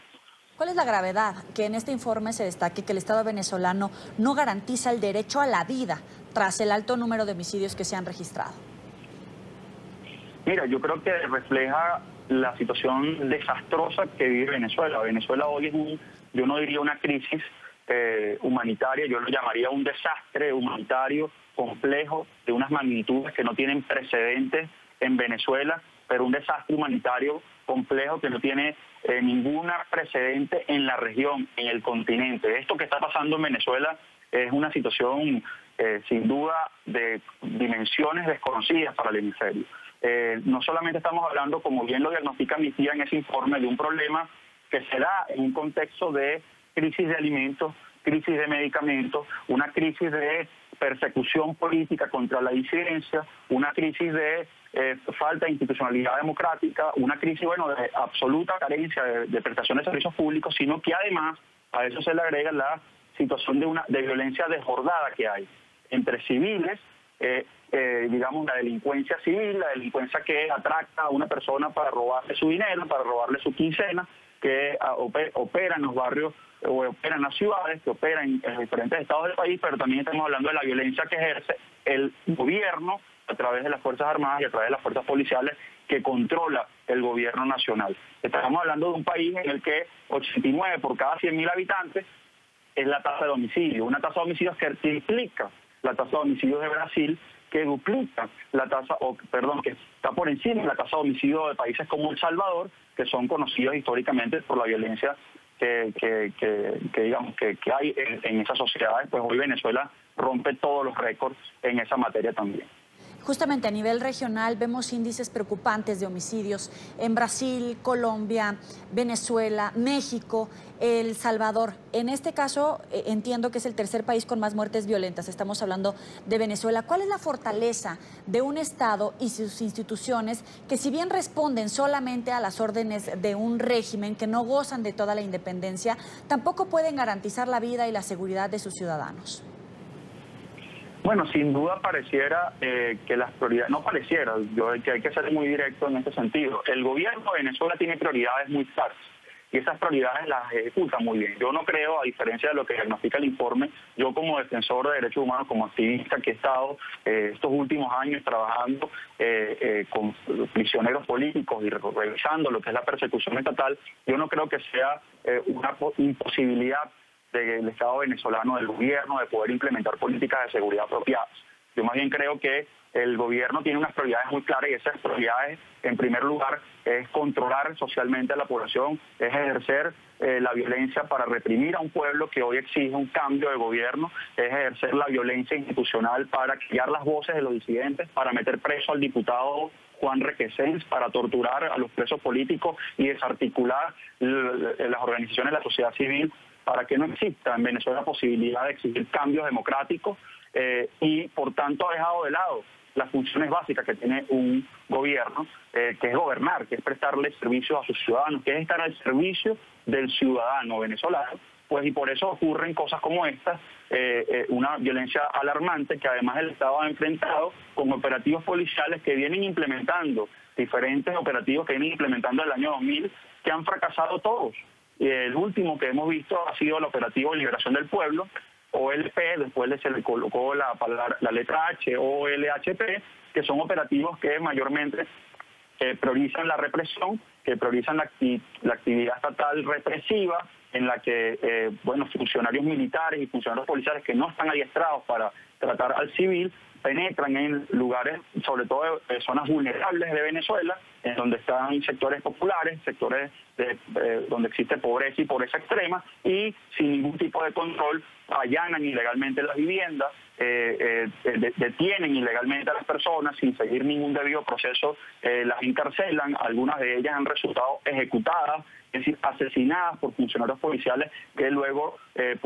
¿Cuál es la gravedad que en este informe se destaque que el Estado venezolano no garantiza el derecho a la vida tras el alto número de homicidios que se han registrado? Mira, yo creo que refleja la situación desastrosa que vive Venezuela. Venezuela hoy es yo no diría una crisis humanitaria, yo lo llamaría un desastre humanitario complejo de unas magnitudes que no tienen precedentes en Venezuela, pero un desastre humanitario complejo que no tiene ninguna precedente en la región, en el continente. Esto que está pasando en Venezuela es una situación sin duda de dimensiones desconocidas para el hemisferio. No solamente estamos hablando, como bien lo diagnostica Amnistía en ese informe, de un problema que se da en un contexto de crisis de alimentos, crisis de medicamentos, una crisis de persecución política contra la disidencia, una crisis de falta de institucionalidad democrática, una crisis, bueno, de absoluta carencia de prestación de servicios públicos, sino que además a eso se le agrega la situación de violencia desbordada que hay entre civiles, digamos la delincuencia civil, la delincuencia que atraca a una persona para robarle su dinero, para robarle su quincena, que opera en los barrios o opera en las ciudades, que opera en diferentes estados del país, pero también estamos hablando de la violencia que ejerce el gobierno a través de las Fuerzas Armadas y a través de las fuerzas policiales que controla el gobierno nacional. Estamos hablando de un país en el que 89 por cada 100.000 habitantes es la tasa de homicidio, una tasa de homicidios que triplica la tasa de homicidios de Brasil, que duplica la tasa, que está por encima de la tasa de homicidio de países como El Salvador, que son conocidos históricamente por la violencia que hay en esas sociedades. Pues hoy Venezuela rompe todos los récords en esa materia también. Justamente a nivel regional vemos índices preocupantes de homicidios en Brasil, Colombia, Venezuela, México, El Salvador. En este caso entiendo que es el tercer país con más muertes violentas. Estamos hablando de Venezuela. ¿Cuál es la fortaleza de un Estado y sus instituciones que, si bien responden solamente a las órdenes de un régimen, que no gozan de toda la independencia, tampoco pueden garantizar la vida y la seguridad de sus ciudadanos? Bueno, sin duda pareciera que las prioridades, no pareciera, que hay que ser muy directo en este sentido. El gobierno de Venezuela tiene prioridades muy claras y esas prioridades las ejecuta muy bien. Yo no creo, a diferencia de lo que diagnostica el informe, yo como defensor de derechos humanos, como activista que he estado estos últimos años trabajando con prisioneros políticos y revisando lo que es la persecución estatal, yo no creo que sea una imposibilidad del Estado venezolano, del gobierno, de poder implementar políticas de seguridad apropiadas. Yo más bien creo que el gobierno tiene unas prioridades muy claras y esas prioridades, en primer lugar, es controlar socialmente a la población, es ejercer la violencia para reprimir a un pueblo que hoy exige un cambio de gobierno, es ejercer la violencia institucional para callar las voces de los disidentes, para meter preso al diputado Juan Requesens, para torturar a los presos políticos y desarticular las organizaciones de la sociedad civil, para que no exista en Venezuela la posibilidad de exigir cambios democráticos y, por tanto, ha dejado de lado las funciones básicas que tiene un gobierno, que es gobernar, que es prestarle servicios a sus ciudadanos, que es estar al servicio del ciudadano venezolano. Pues y por eso ocurren cosas como estas, una violencia alarmante que además el Estado ha enfrentado con operativos policiales que vienen implementando, diferentes operativos que vienen implementando el año 2000, que han fracasado todos. El último que hemos visto ha sido el operativo de liberación del pueblo, OLP, después se le colocó la letra H, OLHP, que son operativos que mayormente priorizan la represión, que priorizan la actividad estatal represiva, en la que funcionarios militares y funcionarios policiales que no están adiestrados para tratar al civil penetran en lugares, sobre todo zonas vulnerables de Venezuela, en donde están sectores populares, sectores donde existe pobreza y pobreza extrema, y sin ningún tipo de control allanan ilegalmente las viviendas, detienen ilegalmente a las personas sin seguir ningún debido proceso, las encarcelan, algunas de ellas han resultado ejecutadas, es decir, asesinadas por funcionarios policiales que luego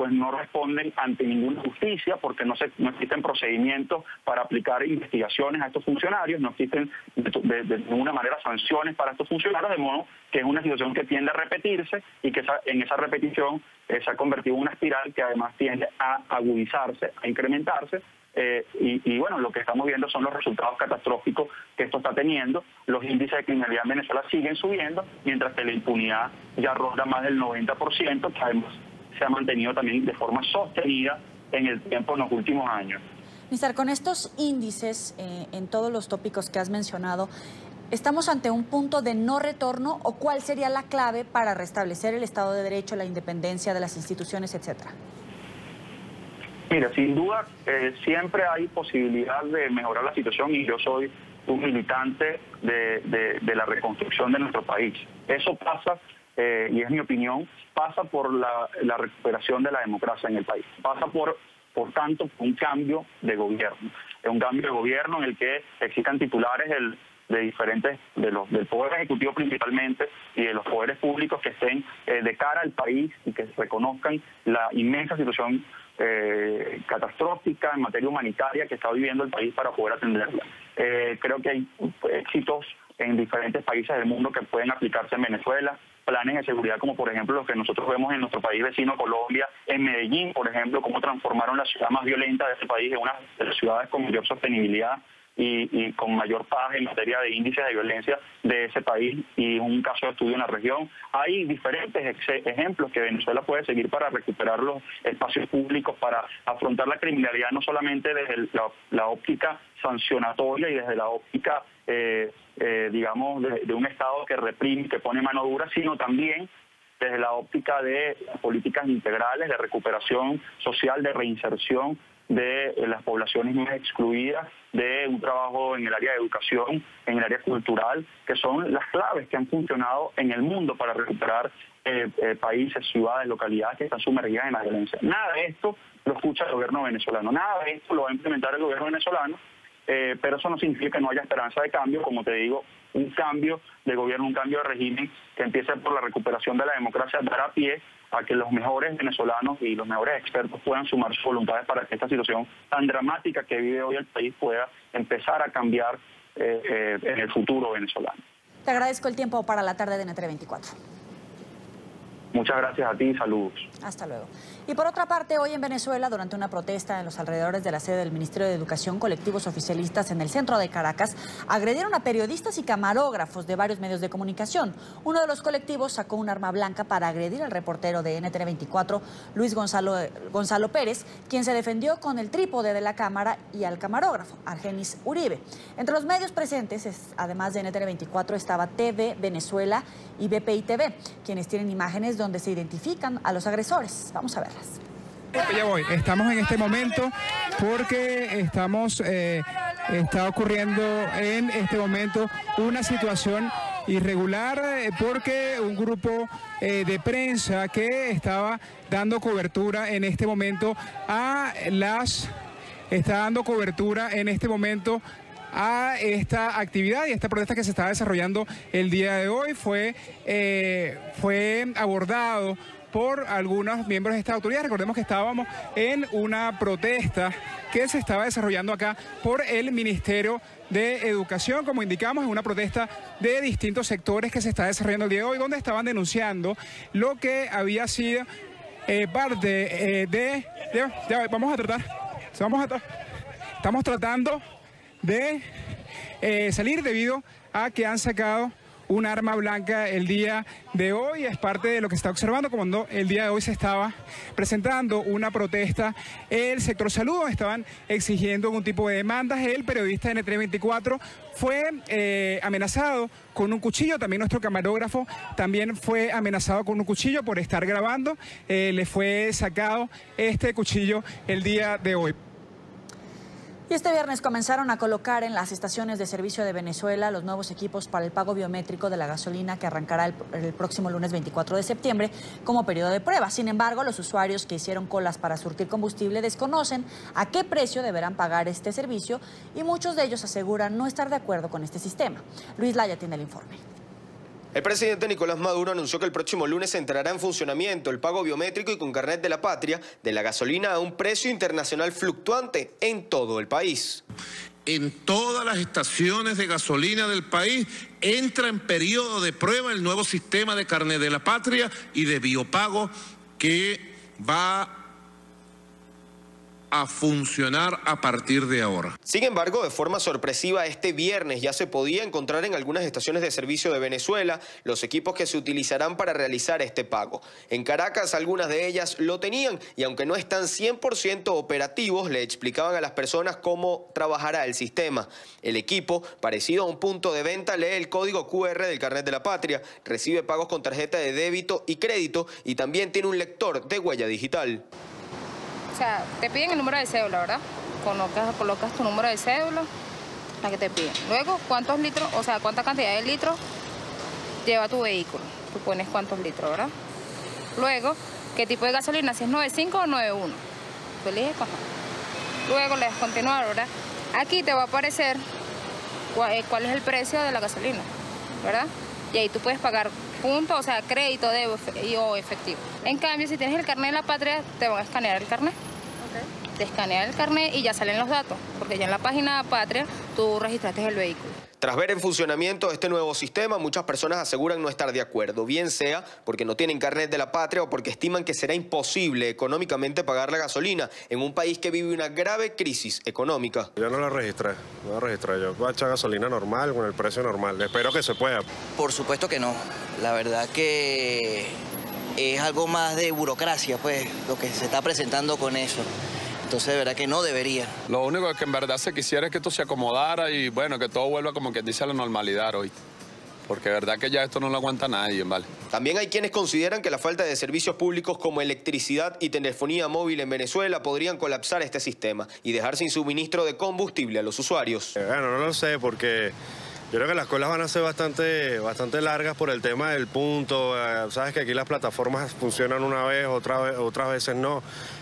no responden ante ninguna justicia porque no existen procedimientos para aplicar investigaciones a estos funcionarios, no existen de ninguna manera sanciones para estos funcionarios, de modo que es una situación que tiende a repetirse y que en esa repetición se ha convertido en una espiral que además tiende a agudizarse, a incrementarse. Lo que estamos viendo son los resultados catastróficos que esto está teniendo. Los índices de criminalidad en Venezuela siguen subiendo, mientras que la impunidad ya ronda más del 90%, que además se ha mantenido también de forma sostenida en el tiempo en los últimos años. Nizar, con estos índices en todos los tópicos que has mencionado, ¿estamos ante un punto de no retorno o cuál sería la clave para restablecer el Estado de Derecho, la independencia de las instituciones, etcétera? Mira, sin duda siempre hay posibilidad de mejorar la situación y yo soy un militante de la reconstrucción de nuestro país. Eso pasa, y es mi opinión, pasa por la recuperación de la democracia en el país. Pasa por tanto, un cambio de gobierno. Es un cambio de gobierno en el que existan titulares del Poder Ejecutivo principalmente y de los poderes públicos que estén de cara al país y que reconozcan la inmensa situación catastrófica en materia humanitaria que está viviendo el país para poder atenderla. Creo que hay éxitos en diferentes países del mundo que pueden aplicarse en Venezuela, planes de seguridad como por ejemplo los que nosotros vemos en nuestro país vecino Colombia, en Medellín, por ejemplo, cómo transformaron la ciudad más violenta de ese país en una de las ciudades con mayor sostenibilidad y con mayor paz en materia de índices de violencia de ese país y un caso de estudio en la región. Hay diferentes ejemplos que Venezuela puede seguir para recuperar los espacios públicos, para afrontar la criminalidad no solamente desde la óptica sancionatoria y desde la óptica, de un Estado que reprime, que pone mano dura, sino también desde la óptica de políticas integrales, de recuperación social, de reinserción de las poblaciones más excluidas, de un trabajo en el área de educación, en el área cultural, que son las claves que han funcionado en el mundo para recuperar países, ciudades, localidades que están sumergidas en la violencia. Nada de esto lo escucha el gobierno venezolano, nada de esto lo va a implementar el gobierno venezolano, pero eso no significa que no haya esperanza de cambio, como te digo, un cambio de gobierno, un cambio de régimen que empiece por la recuperación de la democracia, dará pie a que los mejores venezolanos y los mejores expertos puedan sumar sus voluntades para que esta situación tan dramática que vive hoy el país pueda empezar a cambiar en el futuro venezolano. Te agradezco el tiempo para la tarde de NTN 24. Muchas gracias a ti y saludos. Hasta luego. Y por otra parte, hoy en Venezuela, durante una protesta en los alrededores de la sede del Ministerio de Educación, colectivos oficialistas en el centro de Caracas agredieron a periodistas y camarógrafos de varios medios de comunicación. Uno de los colectivos sacó un arma blanca para agredir al reportero de NTN 24, Luis Gonzalo Pérez, quien se defendió con el trípode de la cámara, y al camarógrafo, Argenis Uribe. Entre los medios presentes, además de NTN 24, estaba TV Venezuela y BPI TV, quienes tienen imágenes donde se identifican a los agresores. Vamos a verlas. Ya voy. Estamos en este momento porque está ocurriendo en este momento una situación irregular porque un grupo de prensa que estaba dando cobertura en este momento a esta actividad y esta protesta que se estaba desarrollando el día de hoy fue abordado por algunos miembros de esta autoridad. Recordemos que estábamos en una protesta que se estaba desarrollando acá por el Ministerio de Educación, como indicamos, en una protesta de distintos sectores que se está desarrollando el día de hoy, donde estaban denunciando lo que había sido estamos tratando de salir debido a que han sacado un arma blanca el día de hoy. Es parte de lo que se está observando, como el día de hoy se estaba presentando una protesta en el sector salud, estaban exigiendo algún tipo de demandas. El periodista de NTN24 fue amenazado con un cuchillo, también nuestro camarógrafo también fue amenazado con un cuchillo por estar grabando, le fue sacado este cuchillo el día de hoy. Y este viernes comenzaron a colocar en las estaciones de servicio de Venezuela los nuevos equipos para el pago biométrico de la gasolina que arrancará el próximo lunes 24 de septiembre como periodo de prueba. Sin embargo, los usuarios que hicieron colas para surtir combustible desconocen a qué precio deberán pagar este servicio y muchos de ellos aseguran no estar de acuerdo con este sistema. Luis Laya tiene el informe. El presidente Nicolás Maduro anunció que el próximo lunes entrará en funcionamiento el pago biométrico y con carnet de la patria de la gasolina a un precio internacional fluctuante en todo el país. En todas las estaciones de gasolina del país entra en periodo de prueba el nuevo sistema de carnet de la patria y de biopago que va a funcionar a partir de ahora. Sin embargo, de forma sorpresiva, este viernes ya se podía encontrar en algunas estaciones de servicio de Venezuela los equipos que se utilizarán para realizar este pago. En Caracas, algunas de ellas lo tenían y aunque no están 100% operativos, le explicaban a las personas cómo trabajará el sistema. El equipo, parecido a un punto de venta, lee el código QR del carnet de la patria, recibe pagos con tarjeta de débito y crédito y también tiene un lector de huella digital. O sea, te piden el número de cédula, ¿verdad? Colocas tu número de cédula, la que te piden. Luego, cuántos litros, o sea, cuánta cantidad de litros lleva tu vehículo. Tú pones cuántos litros, ¿verdad? Luego, qué tipo de gasolina, si es 95 o 91. Tú eliges cuál. Luego le das continuar, ¿verdad? Aquí te va a aparecer cuál es el precio de la gasolina, ¿verdad? Y ahí tú puedes pagar punto, o sea, crédito o efectivo. En cambio, si tienes el carnet de la patria, te van a escanear el carnet. Okay. Te escanean el carnet y ya salen los datos, porque ya en la página patria tú registraste el vehículo. Tras ver en funcionamiento este nuevo sistema, muchas personas aseguran no estar de acuerdo, bien sea porque no tienen carnet de la patria o porque estiman que será imposible económicamente pagar la gasolina en un país que vive una grave crisis económica. Yo no la registré, yo voy a echar gasolina normal, con el precio normal, espero que se pueda. Por supuesto que no, la verdad que es algo más de burocracia, pues, lo que se está presentando con eso. Entonces, de verdad que no debería. Lo único que en verdad se quisiera es que esto se acomodara y, bueno, que todo vuelva como que dice a la normalidad hoy. Porque de verdad que ya esto no lo aguanta nadie, ¿vale? También hay quienes consideran que la falta de servicios públicos como electricidad y telefonía móvil en Venezuela podrían colapsar este sistema y dejar sin suministro de combustible a los usuarios. Bueno, no lo sé, porque yo creo que las colas van a ser bastante largas por el tema del punto. Sabes que aquí las plataformas funcionan una vez, otras veces no.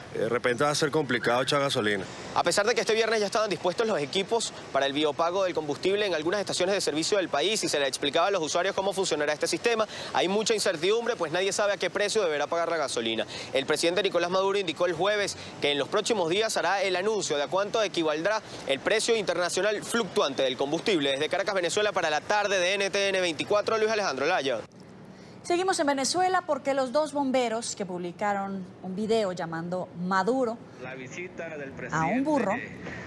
De repente va a ser complicado echar gasolina. A pesar de que este viernes ya estaban dispuestos los equipos para el biopago del combustible en algunas estaciones de servicio del país y se le explicaba a los usuarios cómo funcionará este sistema, hay mucha incertidumbre, pues nadie sabe a qué precio deberá pagar la gasolina. El presidente Nicolás Maduro indicó el jueves que en los próximos días hará el anuncio de a cuánto equivaldrá el precio internacional fluctuante del combustible. Desde Caracas, Venezuela, para la tarde de NTN 24, Luis Alejandro Laya. Seguimos en Venezuela porque los dos bomberos que publicaron un video llamando Maduro a un burro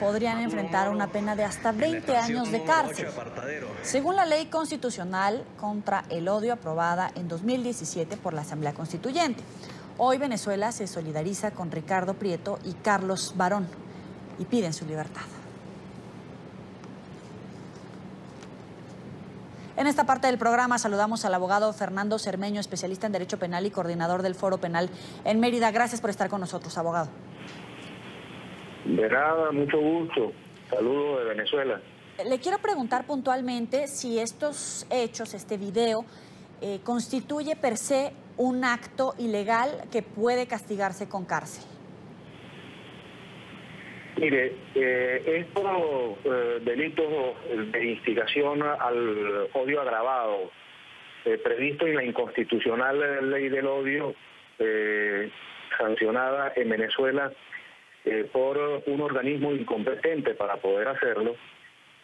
podrían enfrentar una pena de hasta 20 años de cárcel, según la ley constitucional contra el odio aprobada en 2017 por la Asamblea Constituyente. Hoy Venezuela se solidariza con Ricardo Prieto y Carlos Barón y piden su libertad. En esta parte del programa saludamos al abogado Fernando Cermeño, especialista en Derecho Penal y coordinador del Foro Penal en Mérida. Gracias por estar con nosotros, abogado. De nada, mucho gusto. Saludos de Venezuela. Le quiero preguntar puntualmente si estos hechos, este video, constituye per se un acto ilegal que puede castigarse con cárcel. Mire, estos delitos de instigación al odio agravado, previsto en la inconstitucional ley del odio, sancionada en Venezuela por un organismo incompetente para poder hacerlo,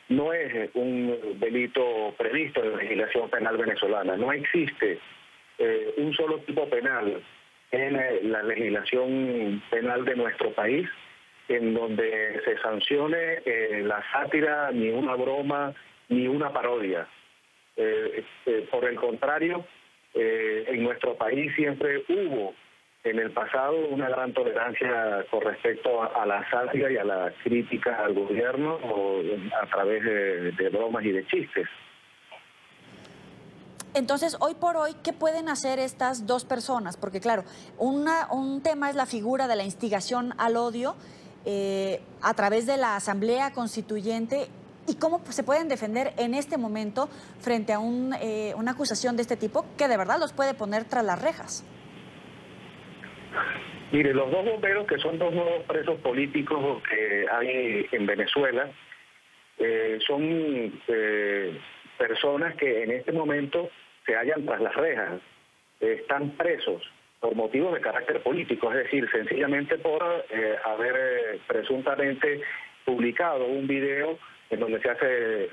no es un delito previsto en la legislación penal venezolana. No existe un solo tipo penal en la legislación penal de nuestro país en donde se sancione la sátira, ni una broma, ni una parodia. Por el contrario, en nuestro país siempre hubo en el pasado una gran tolerancia con respecto a la sátira y a la crítica al gobierno a través de bromas y de chistes. Entonces, hoy por hoy, ¿qué pueden hacer estas dos personas? Porque claro, un tema es la figura de la instigación al odio a través de la Asamblea Constituyente. ¿Y cómo se pueden defender en este momento frente a una acusación de este tipo que de verdad los puede poner tras las rejas? Mire, los dos bomberos, que son dos nuevos presos políticos que hay en Venezuela, son personas que en este momento se hallan tras las rejas, están presos por motivos de carácter político, es decir, sencillamente por haber presuntamente publicado un video en donde se hace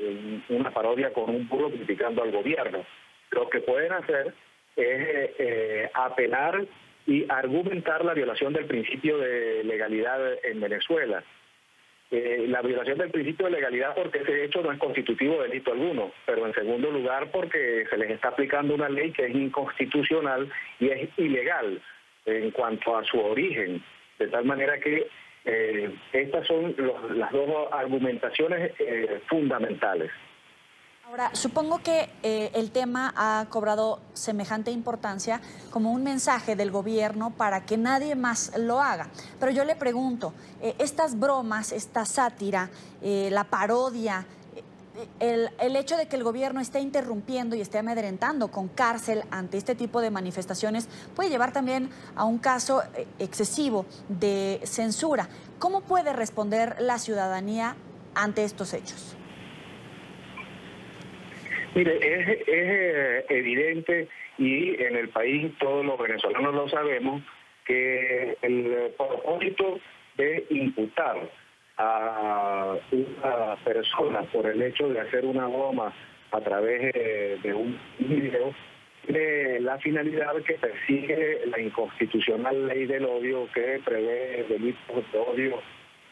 una parodia con un burro criticando al gobierno. Lo que pueden hacer es apelar y argumentar la violación del principio de legalidad en Venezuela. La violación del principio de legalidad porque ese hecho no es constitutivo de delito alguno, pero en segundo lugar porque se les está aplicando una ley que es inconstitucional y es ilegal en cuanto a su origen, de tal manera que estas son las dos argumentaciones fundamentales. Ahora, supongo que el tema ha cobrado semejante importancia como un mensaje del gobierno para que nadie más lo haga. Pero yo le pregunto, estas bromas, esta sátira, la parodia, el hecho de que el gobierno esté interrumpiendo y esté amedrentando con cárcel ante este tipo de manifestaciones puede llevar también a un caso excesivo de censura. ¿Cómo puede responder la ciudadanía ante estos hechos? Mire, es evidente, y en el país todos los venezolanos lo sabemos, que el propósito de imputar a una persona por el hecho de hacer una broma a través de un video tiene la finalidad que persigue la inconstitucional ley del odio que prevé delitos de odio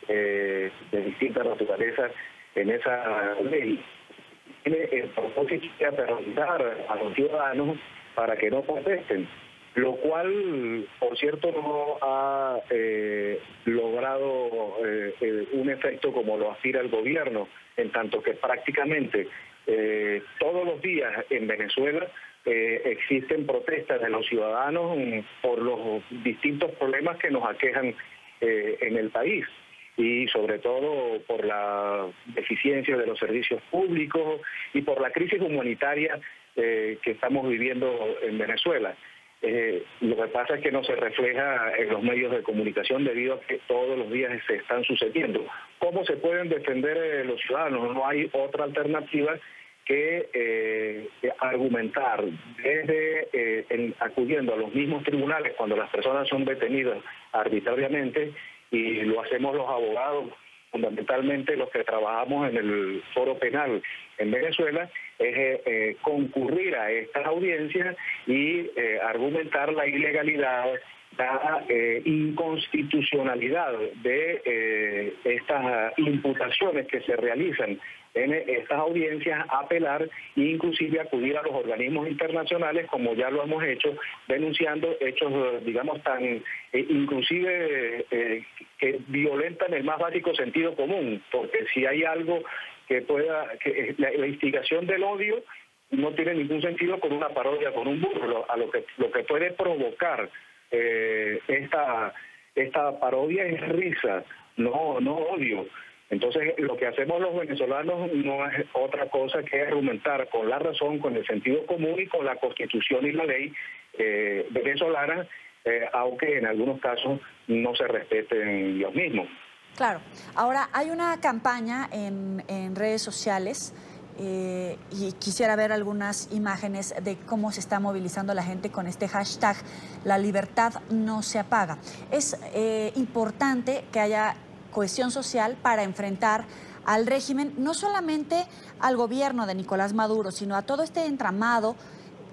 de distintas naturalezas en esa ley. Tiene el propósito de aterrorizar a los ciudadanos para que no protesten, lo cual, por cierto, no ha logrado un efecto como lo aspira el gobierno, en tanto que prácticamente todos los días en Venezuela existen protestas de los ciudadanos por los distintos problemas que nos aquejan en el país, y sobre todo por la deficiencia de los servicios públicos y por la crisis humanitaria que estamos viviendo en Venezuela. Lo que pasa es que no se refleja en los medios de comunicación debido a que todos los días se están sucediendo. ¿Cómo se pueden defender los ciudadanos? No hay otra alternativa que argumentar desde acudiendo a los mismos tribunales cuando las personas son detenidas arbitrariamente, y lo hacemos los abogados, fundamentalmente los que trabajamos en el foro penal en Venezuela, es concurrir a estas audiencias y argumentar la ilegalidad, la inconstitucionalidad de estas imputaciones que se realizan en estas audiencias, apelar e inclusive acudir a los organismos internacionales, como ya lo hemos hecho, denunciando hechos, digamos, tan inclusive que violentan el más básico sentido común, porque si hay algo que pueda, que la instigación del odio no tiene ningún sentido con una parodia, con un burro. Lo que puede provocar esta parodia es risa, no odio. Entonces, lo que hacemos los venezolanos no es otra cosa que argumentar con la razón, con el sentido común y con la Constitución y la ley venezolana, aunque en algunos casos no se respeten los mismos. Claro. Ahora, hay una campaña en redes sociales y quisiera ver algunas imágenes de cómo se está movilizando la gente con este hashtag "La libertad no se apaga". Es importante que haya cohesión social para enfrentar al régimen, no solamente al gobierno de Nicolás Maduro, sino a todo este entramado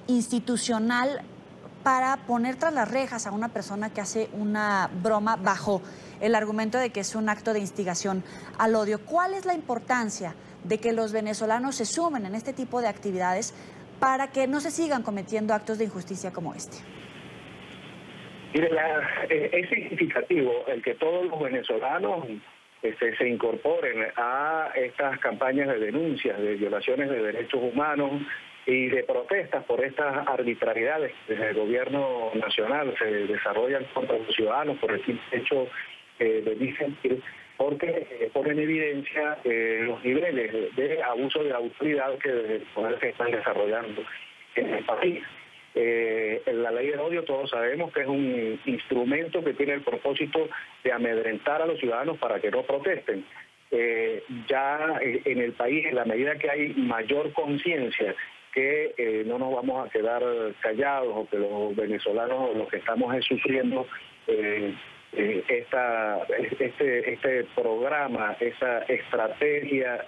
institucional para poner tras las rejas a una persona que hace una broma bajo el argumento de que es un acto de instigación al odio. ¿Cuál es la importancia de que los venezolanos se sumen en este tipo de actividades para que no se sigan cometiendo actos de injusticia como este? Mire, es significativo el que todos los venezolanos se incorporen a estas campañas de denuncias de violaciones de derechos humanos y de protestas por estas arbitrariedades que desde el gobierno nacional se desarrollan contra los ciudadanos por el hecho de disentir, porque pone en evidencia los niveles de abuso de autoridad que desde el poder se están desarrollando en el país. La ley del odio todos sabemos que es un instrumento que tiene el propósito de amedrentar a los ciudadanos para que no protesten. Ya en el país, en la medida que hay mayor conciencia que no nos vamos a quedar callados o que los venezolanos lo que estamos es sufriendo este programa, esa estrategia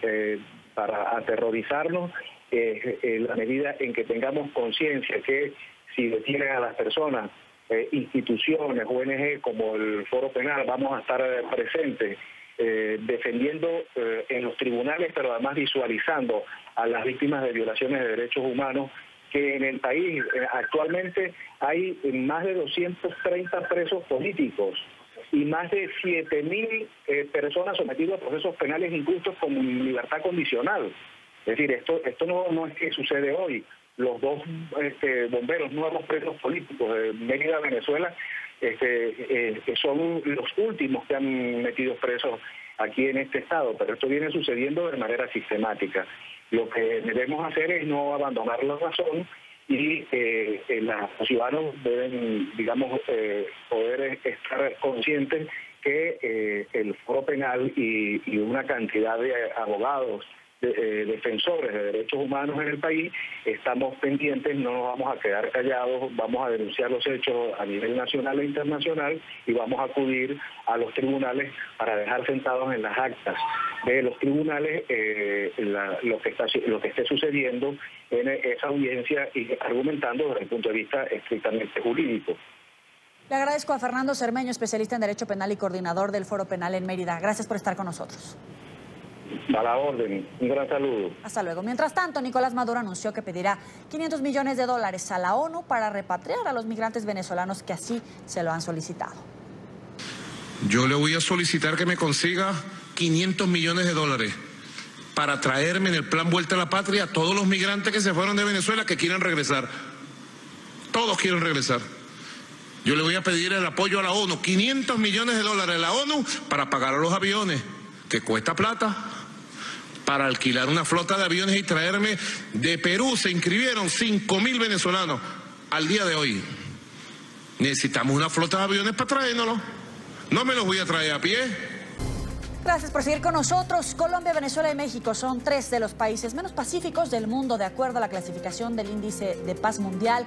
para aterrorizarnos, en la medida en que tengamos conciencia que si detienen a las personas, instituciones, ONG como el Foro Penal, vamos a estar presentes defendiendo en los tribunales, pero además visualizando a las víctimas de violaciones de derechos humanos, que en el país actualmente hay más de 230 presos políticos y más de 7.000 personas sometidas a procesos penales injustos con libertad condicional. Es decir, esto no es que sucede hoy. Los dos bomberos nuevos presos políticos de Mérida, Venezuela, que son los últimos que han metido presos aquí en este estado, pero esto viene sucediendo de manera sistemática. Lo que debemos hacer es no abandonar la razón y los ciudadanos deben, digamos, poder estar conscientes que el Foro Penal y una cantidad de abogados, defensores de derechos humanos en el país, estamos pendientes, no nos vamos a quedar callados, vamos a denunciar los hechos a nivel nacional e internacional y vamos a acudir a los tribunales para dejar sentados en las actas de los tribunales lo que esté sucediendo en esa audiencia y argumentando desde el punto de vista estrictamente jurídico. Le agradezco a Fernando Cermeño, especialista en Derecho Penal y coordinador del Foro Penal en Mérida. Gracias por estar con nosotros. A la orden. Un gran saludo. Hasta luego. Mientras tanto, Nicolás Maduro anunció que pedirá $500 millones a la ONU para repatriar a los migrantes venezolanos que así se lo han solicitado. Yo le voy a solicitar que me consiga $500 millones para traerme en el plan Vuelta a la Patria a todos los migrantes que se fueron de Venezuela que quieran regresar. Todos quieren regresar. Yo le voy a pedir el apoyo a la ONU, $500 millones a la ONU para pagar a los aviones, que cuesta plata, para alquilar una flota de aviones y traerme de Perú. Se inscribieron 5.000 venezolanos al día de hoy. Necesitamos una flota de aviones para traérnoslos. No me los voy a traer a pie. Gracias por seguir con nosotros. Colombia, Venezuela y México son 3 de los países menos pacíficos del mundo, de acuerdo a la clasificación del Índice de Paz Mundial,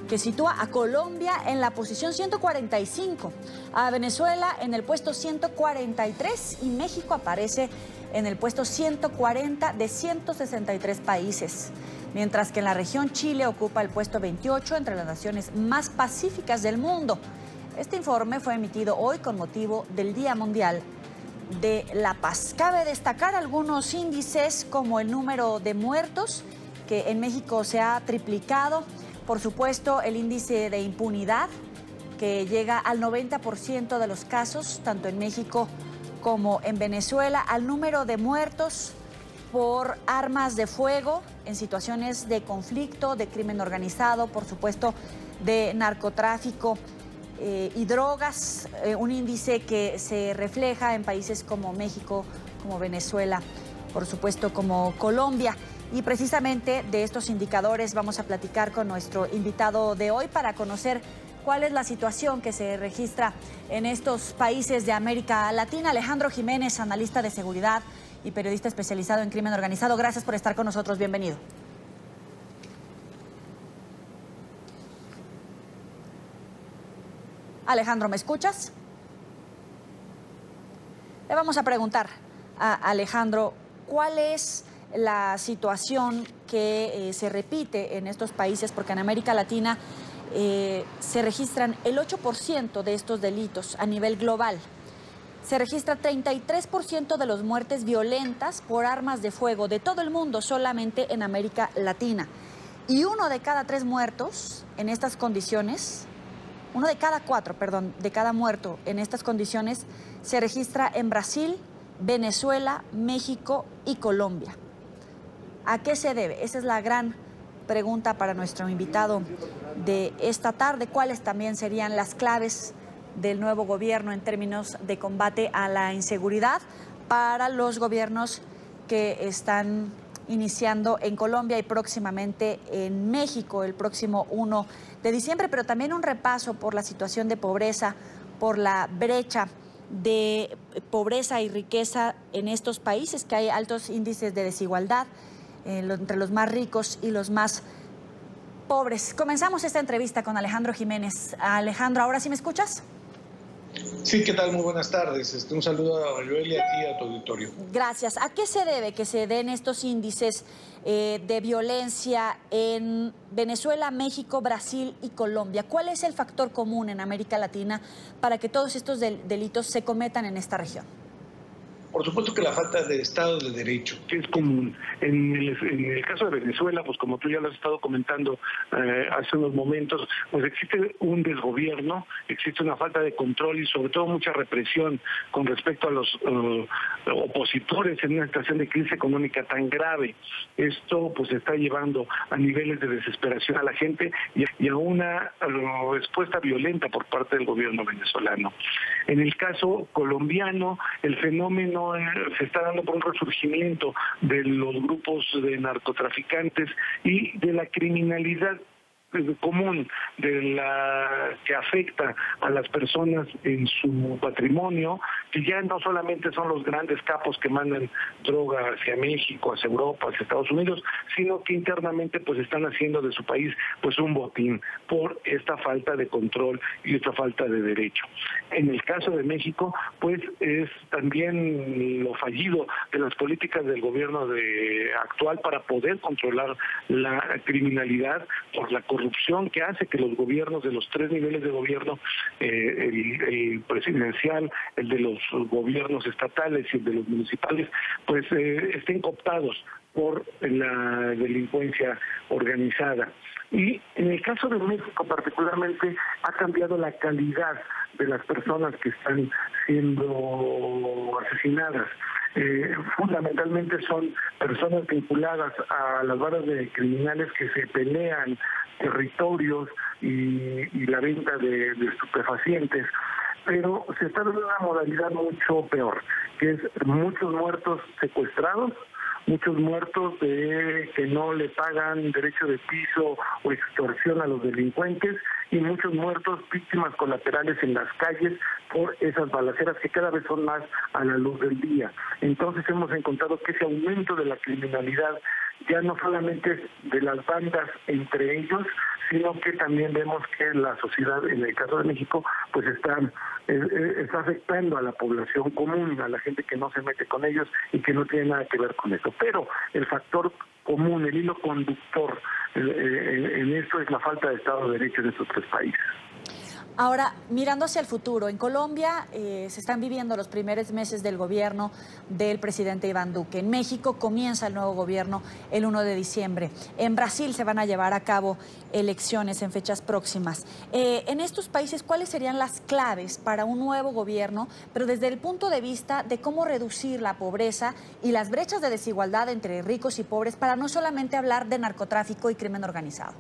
que sitúa a Colombia en la posición 145, a Venezuela en el puesto 143 y México aparece en el puesto 140 de 163 países. Mientras que en la región Chile ocupa el puesto 28 entre las naciones más pacíficas del mundo. Este informe fue emitido hoy con motivo del Día Mundial de la Paz. Cabe destacar algunos índices como el número de muertos, que en México se ha triplicado. Por supuesto, el índice de impunidad, que llega al 90% de los casos, tanto en México como en Venezuela, al número de muertos por armas de fuego en situaciones de conflicto, de crimen organizado, por supuesto, de narcotráfico y drogas, un índice que se refleja en países como México, como Venezuela, por supuesto como Colombia. Y precisamente de estos indicadores vamos a platicar con nuestro invitado de hoy para conocer cuál es la situación que se registra en estos países de América Latina. Alejandro Jiménez, analista de seguridad y periodista especializado en crimen organizado. Gracias por estar con nosotros. Bienvenido. Alejandro, ¿me escuchas? Le vamos a preguntar a Alejandro cuál es la situación que se repite en estos países, porque en América Latina se registran el 8% de estos delitos a nivel global. se registra 33% de las muertes violentas por armas de fuego de todo el mundo, solamente en América Latina. Y 1 de cada 3 muertos en estas condiciones, 1 de cada 4, perdón, de cada muerto en estas condiciones se registra en Brasil, Venezuela, México y Colombia. ¿A qué se debe? Esa es la gran pregunta para nuestro invitado de esta tarde. ¿Cuáles también serían las claves del nuevo gobierno en términos de combate a la inseguridad para los gobiernos que están iniciando en Colombia y próximamente en México el próximo 1 de diciembre, pero también un repaso por la situación de pobreza, por la brecha de pobreza y riqueza en estos países, que hay altos índices de desigualdad entre los más ricos y los más pobres. Comenzamos esta entrevista con Alejandro Jiménez. Alejandro, ¿ahora sí me escuchas? Sí, ¿qué tal? Muy buenas tardes. Un saludo a Joel y aquí a tu auditorio. Gracias. ¿A qué se debe que se den estos índices de violencia en Venezuela, México, Brasil y Colombia? ¿Cuál es el factor común en América Latina para que todos estos delitos se cometan en esta región? Por supuesto que la falta de Estado de Derecho, que es común. En el caso de Venezuela, pues como tú ya lo has estado comentando hace unos momentos, pues existe un desgobierno, existe una falta de control y sobre todo mucha represión con respecto a los opositores en una situación de crisis económica tan grave. Esto pues está llevando a niveles de desesperación a la gente y a una respuesta violenta por parte del gobierno venezolano. En el caso colombiano, el fenómeno se está dando por un resurgimiento de los grupos de narcotraficantes y de la criminalidad común que afecta a las personas en su patrimonio, que ya no solamente son los grandes capos que mandan droga hacia México, hacia Europa, hacia Estados Unidos, sino que internamente pues están haciendo de su país pues un botín por esta falta de control y esta falta de derecho. En el caso de México, pues es también lo fallido de las políticas del gobierno actual para poder controlar la criminalidad por la corrupción que hace que los gobiernos de los 3 niveles de gobierno, el presidencial, el de los gobiernos estatales y el de los municipales, pues estén cooptados por la delincuencia organizada. Y en el caso de México particularmente ha cambiado la calidad de las personas que están siendo asesinadas. Fundamentalmente son personas vinculadas a las bandas de criminales que se pelean territorios y la venta de estupefacientes, pero se está dando una modalidad mucho peor, que es muchos muertos secuestrados, muchos muertos que no le pagan derecho de piso o extorsión a los delincuentes y muchos muertos víctimas colaterales en las calles por esas balaceras que cada vez son más a la luz del día. Entonces hemos encontrado que ese aumento de la criminalidad ya no solamente es de las bandas entre ellos, sino que también vemos que la sociedad, en el caso de México, pues está afectando a la población común, a la gente que no se mete con ellos y que no tiene nada que ver con eso. Pero el factor común, el hilo conductor en esto es la falta de Estado de Derecho en estos 3 países. Ahora, mirando hacia el futuro, en Colombia se están viviendo los primeros meses del gobierno del presidente Iván Duque. En México comienza el nuevo gobierno el 1 de diciembre. En Brasil se van a llevar a cabo elecciones en fechas próximas. En estos países, ¿cuáles serían las claves para un nuevo gobierno, pero desde el punto de vista de cómo reducir la pobreza y las brechas de desigualdad entre ricos y pobres, para no solamente hablar de narcotráfico y crimen organizado?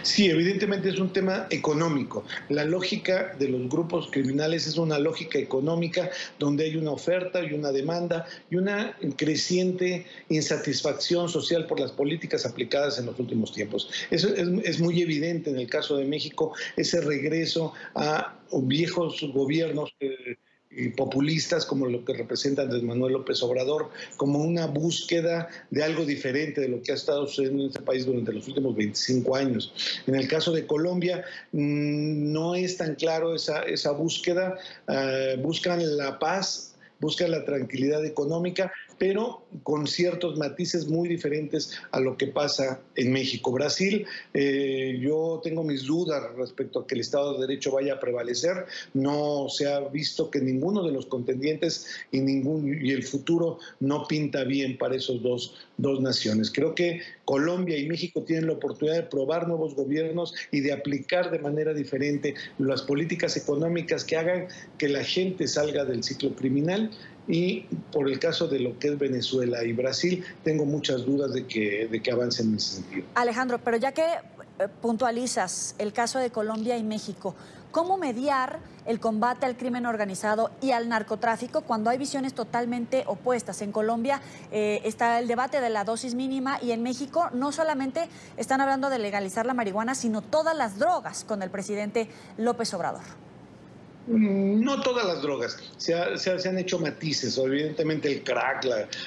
Sí, evidentemente es un tema económico. La lógica de los grupos criminales es una lógica económica donde hay una oferta y una demanda y una creciente insatisfacción social por las políticas aplicadas en los últimos tiempos. Eso es muy evidente en el caso de México, ese regreso a viejos gobiernos populistas como lo que representa Andrés Manuel López Obrador, como una búsqueda de algo diferente de lo que ha estado sucediendo en este país durante los últimos 25 años. En el caso de Colombia no es tan claro esa búsqueda, buscan la paz, buscan la tranquilidad económica, pero con ciertos matices muy diferentes a lo que pasa en México. Brasil, yo tengo mis dudas respecto a que el Estado de Derecho vaya a prevalecer. No se ha visto que ninguno de los contendientes y el futuro no pinta bien para esos dos naciones. Creo que Colombia y México tienen la oportunidad de probar nuevos gobiernos y de aplicar de manera diferente las políticas económicas que hagan que la gente salga del ciclo criminal. Y por el caso de lo que es Venezuela y Brasil, tengo muchas dudas de que avancen en ese sentido. Alejandro, pero ya que puntualizas el caso de Colombia y México, ¿cómo mediar el combate al crimen organizado y al narcotráfico cuando hay visiones totalmente opuestas? En Colombia está el debate de la dosis mínima y en México no solamente están hablando de legalizar la marihuana, sino todas las drogas con el presidente López Obrador. No todas las drogas, se han hecho matices, evidentemente el crack,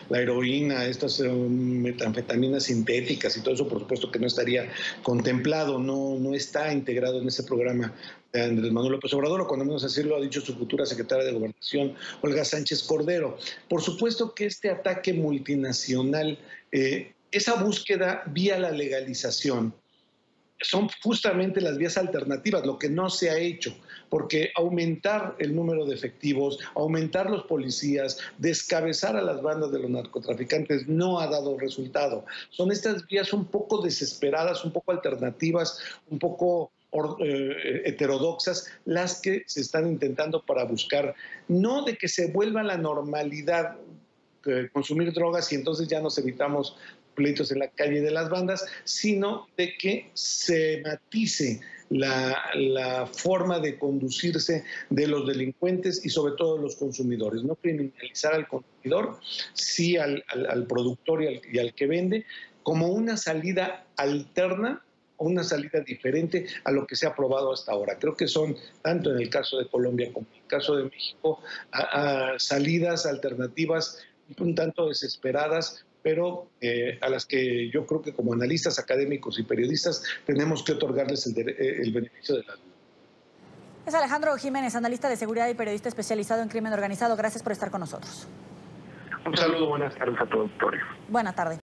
la heroína, estas metanfetaminas sintéticas y todo eso por supuesto que no estaría contemplado, no está integrado en ese programa de Andrés Manuel López Obrador, o cuando menos así lo ha dicho su futura secretaria de Gobernación, Olga Sánchez Cordero. Por supuesto que este ataque multinacional, esa búsqueda vía la legalización, son justamente las vías alternativas, lo que no se ha hecho, porque aumentar el número de efectivos, aumentar los policías, descabezar a las bandas de los narcotraficantes no ha dado resultado. Son estas vías un poco desesperadas, un poco alternativas, un poco heterodoxas, las que se están intentando para buscar, no de que se vuelva la normalidad consumir drogas y entonces ya nos evitamos pleitos en la calle de las bandas, sino de que se matice la forma de conducirse de los delincuentes y sobre todo de los consumidores. No criminalizar al consumidor, sí al productor y al que vende, como una salida alterna o una salida diferente a lo que se ha aprobado hasta ahora. Creo que son, tanto en el caso de Colombia como en el caso de México, salidas alternativas un tanto desesperadas, pero a las que yo creo que como analistas académicos y periodistas tenemos que otorgarles el beneficio de la duda. Es Alejandro Jiménez, analista de seguridad y periodista especializado en crimen organizado. Gracias por estar con nosotros. Un saludo, buenas tardes a todos. Buenas tardes.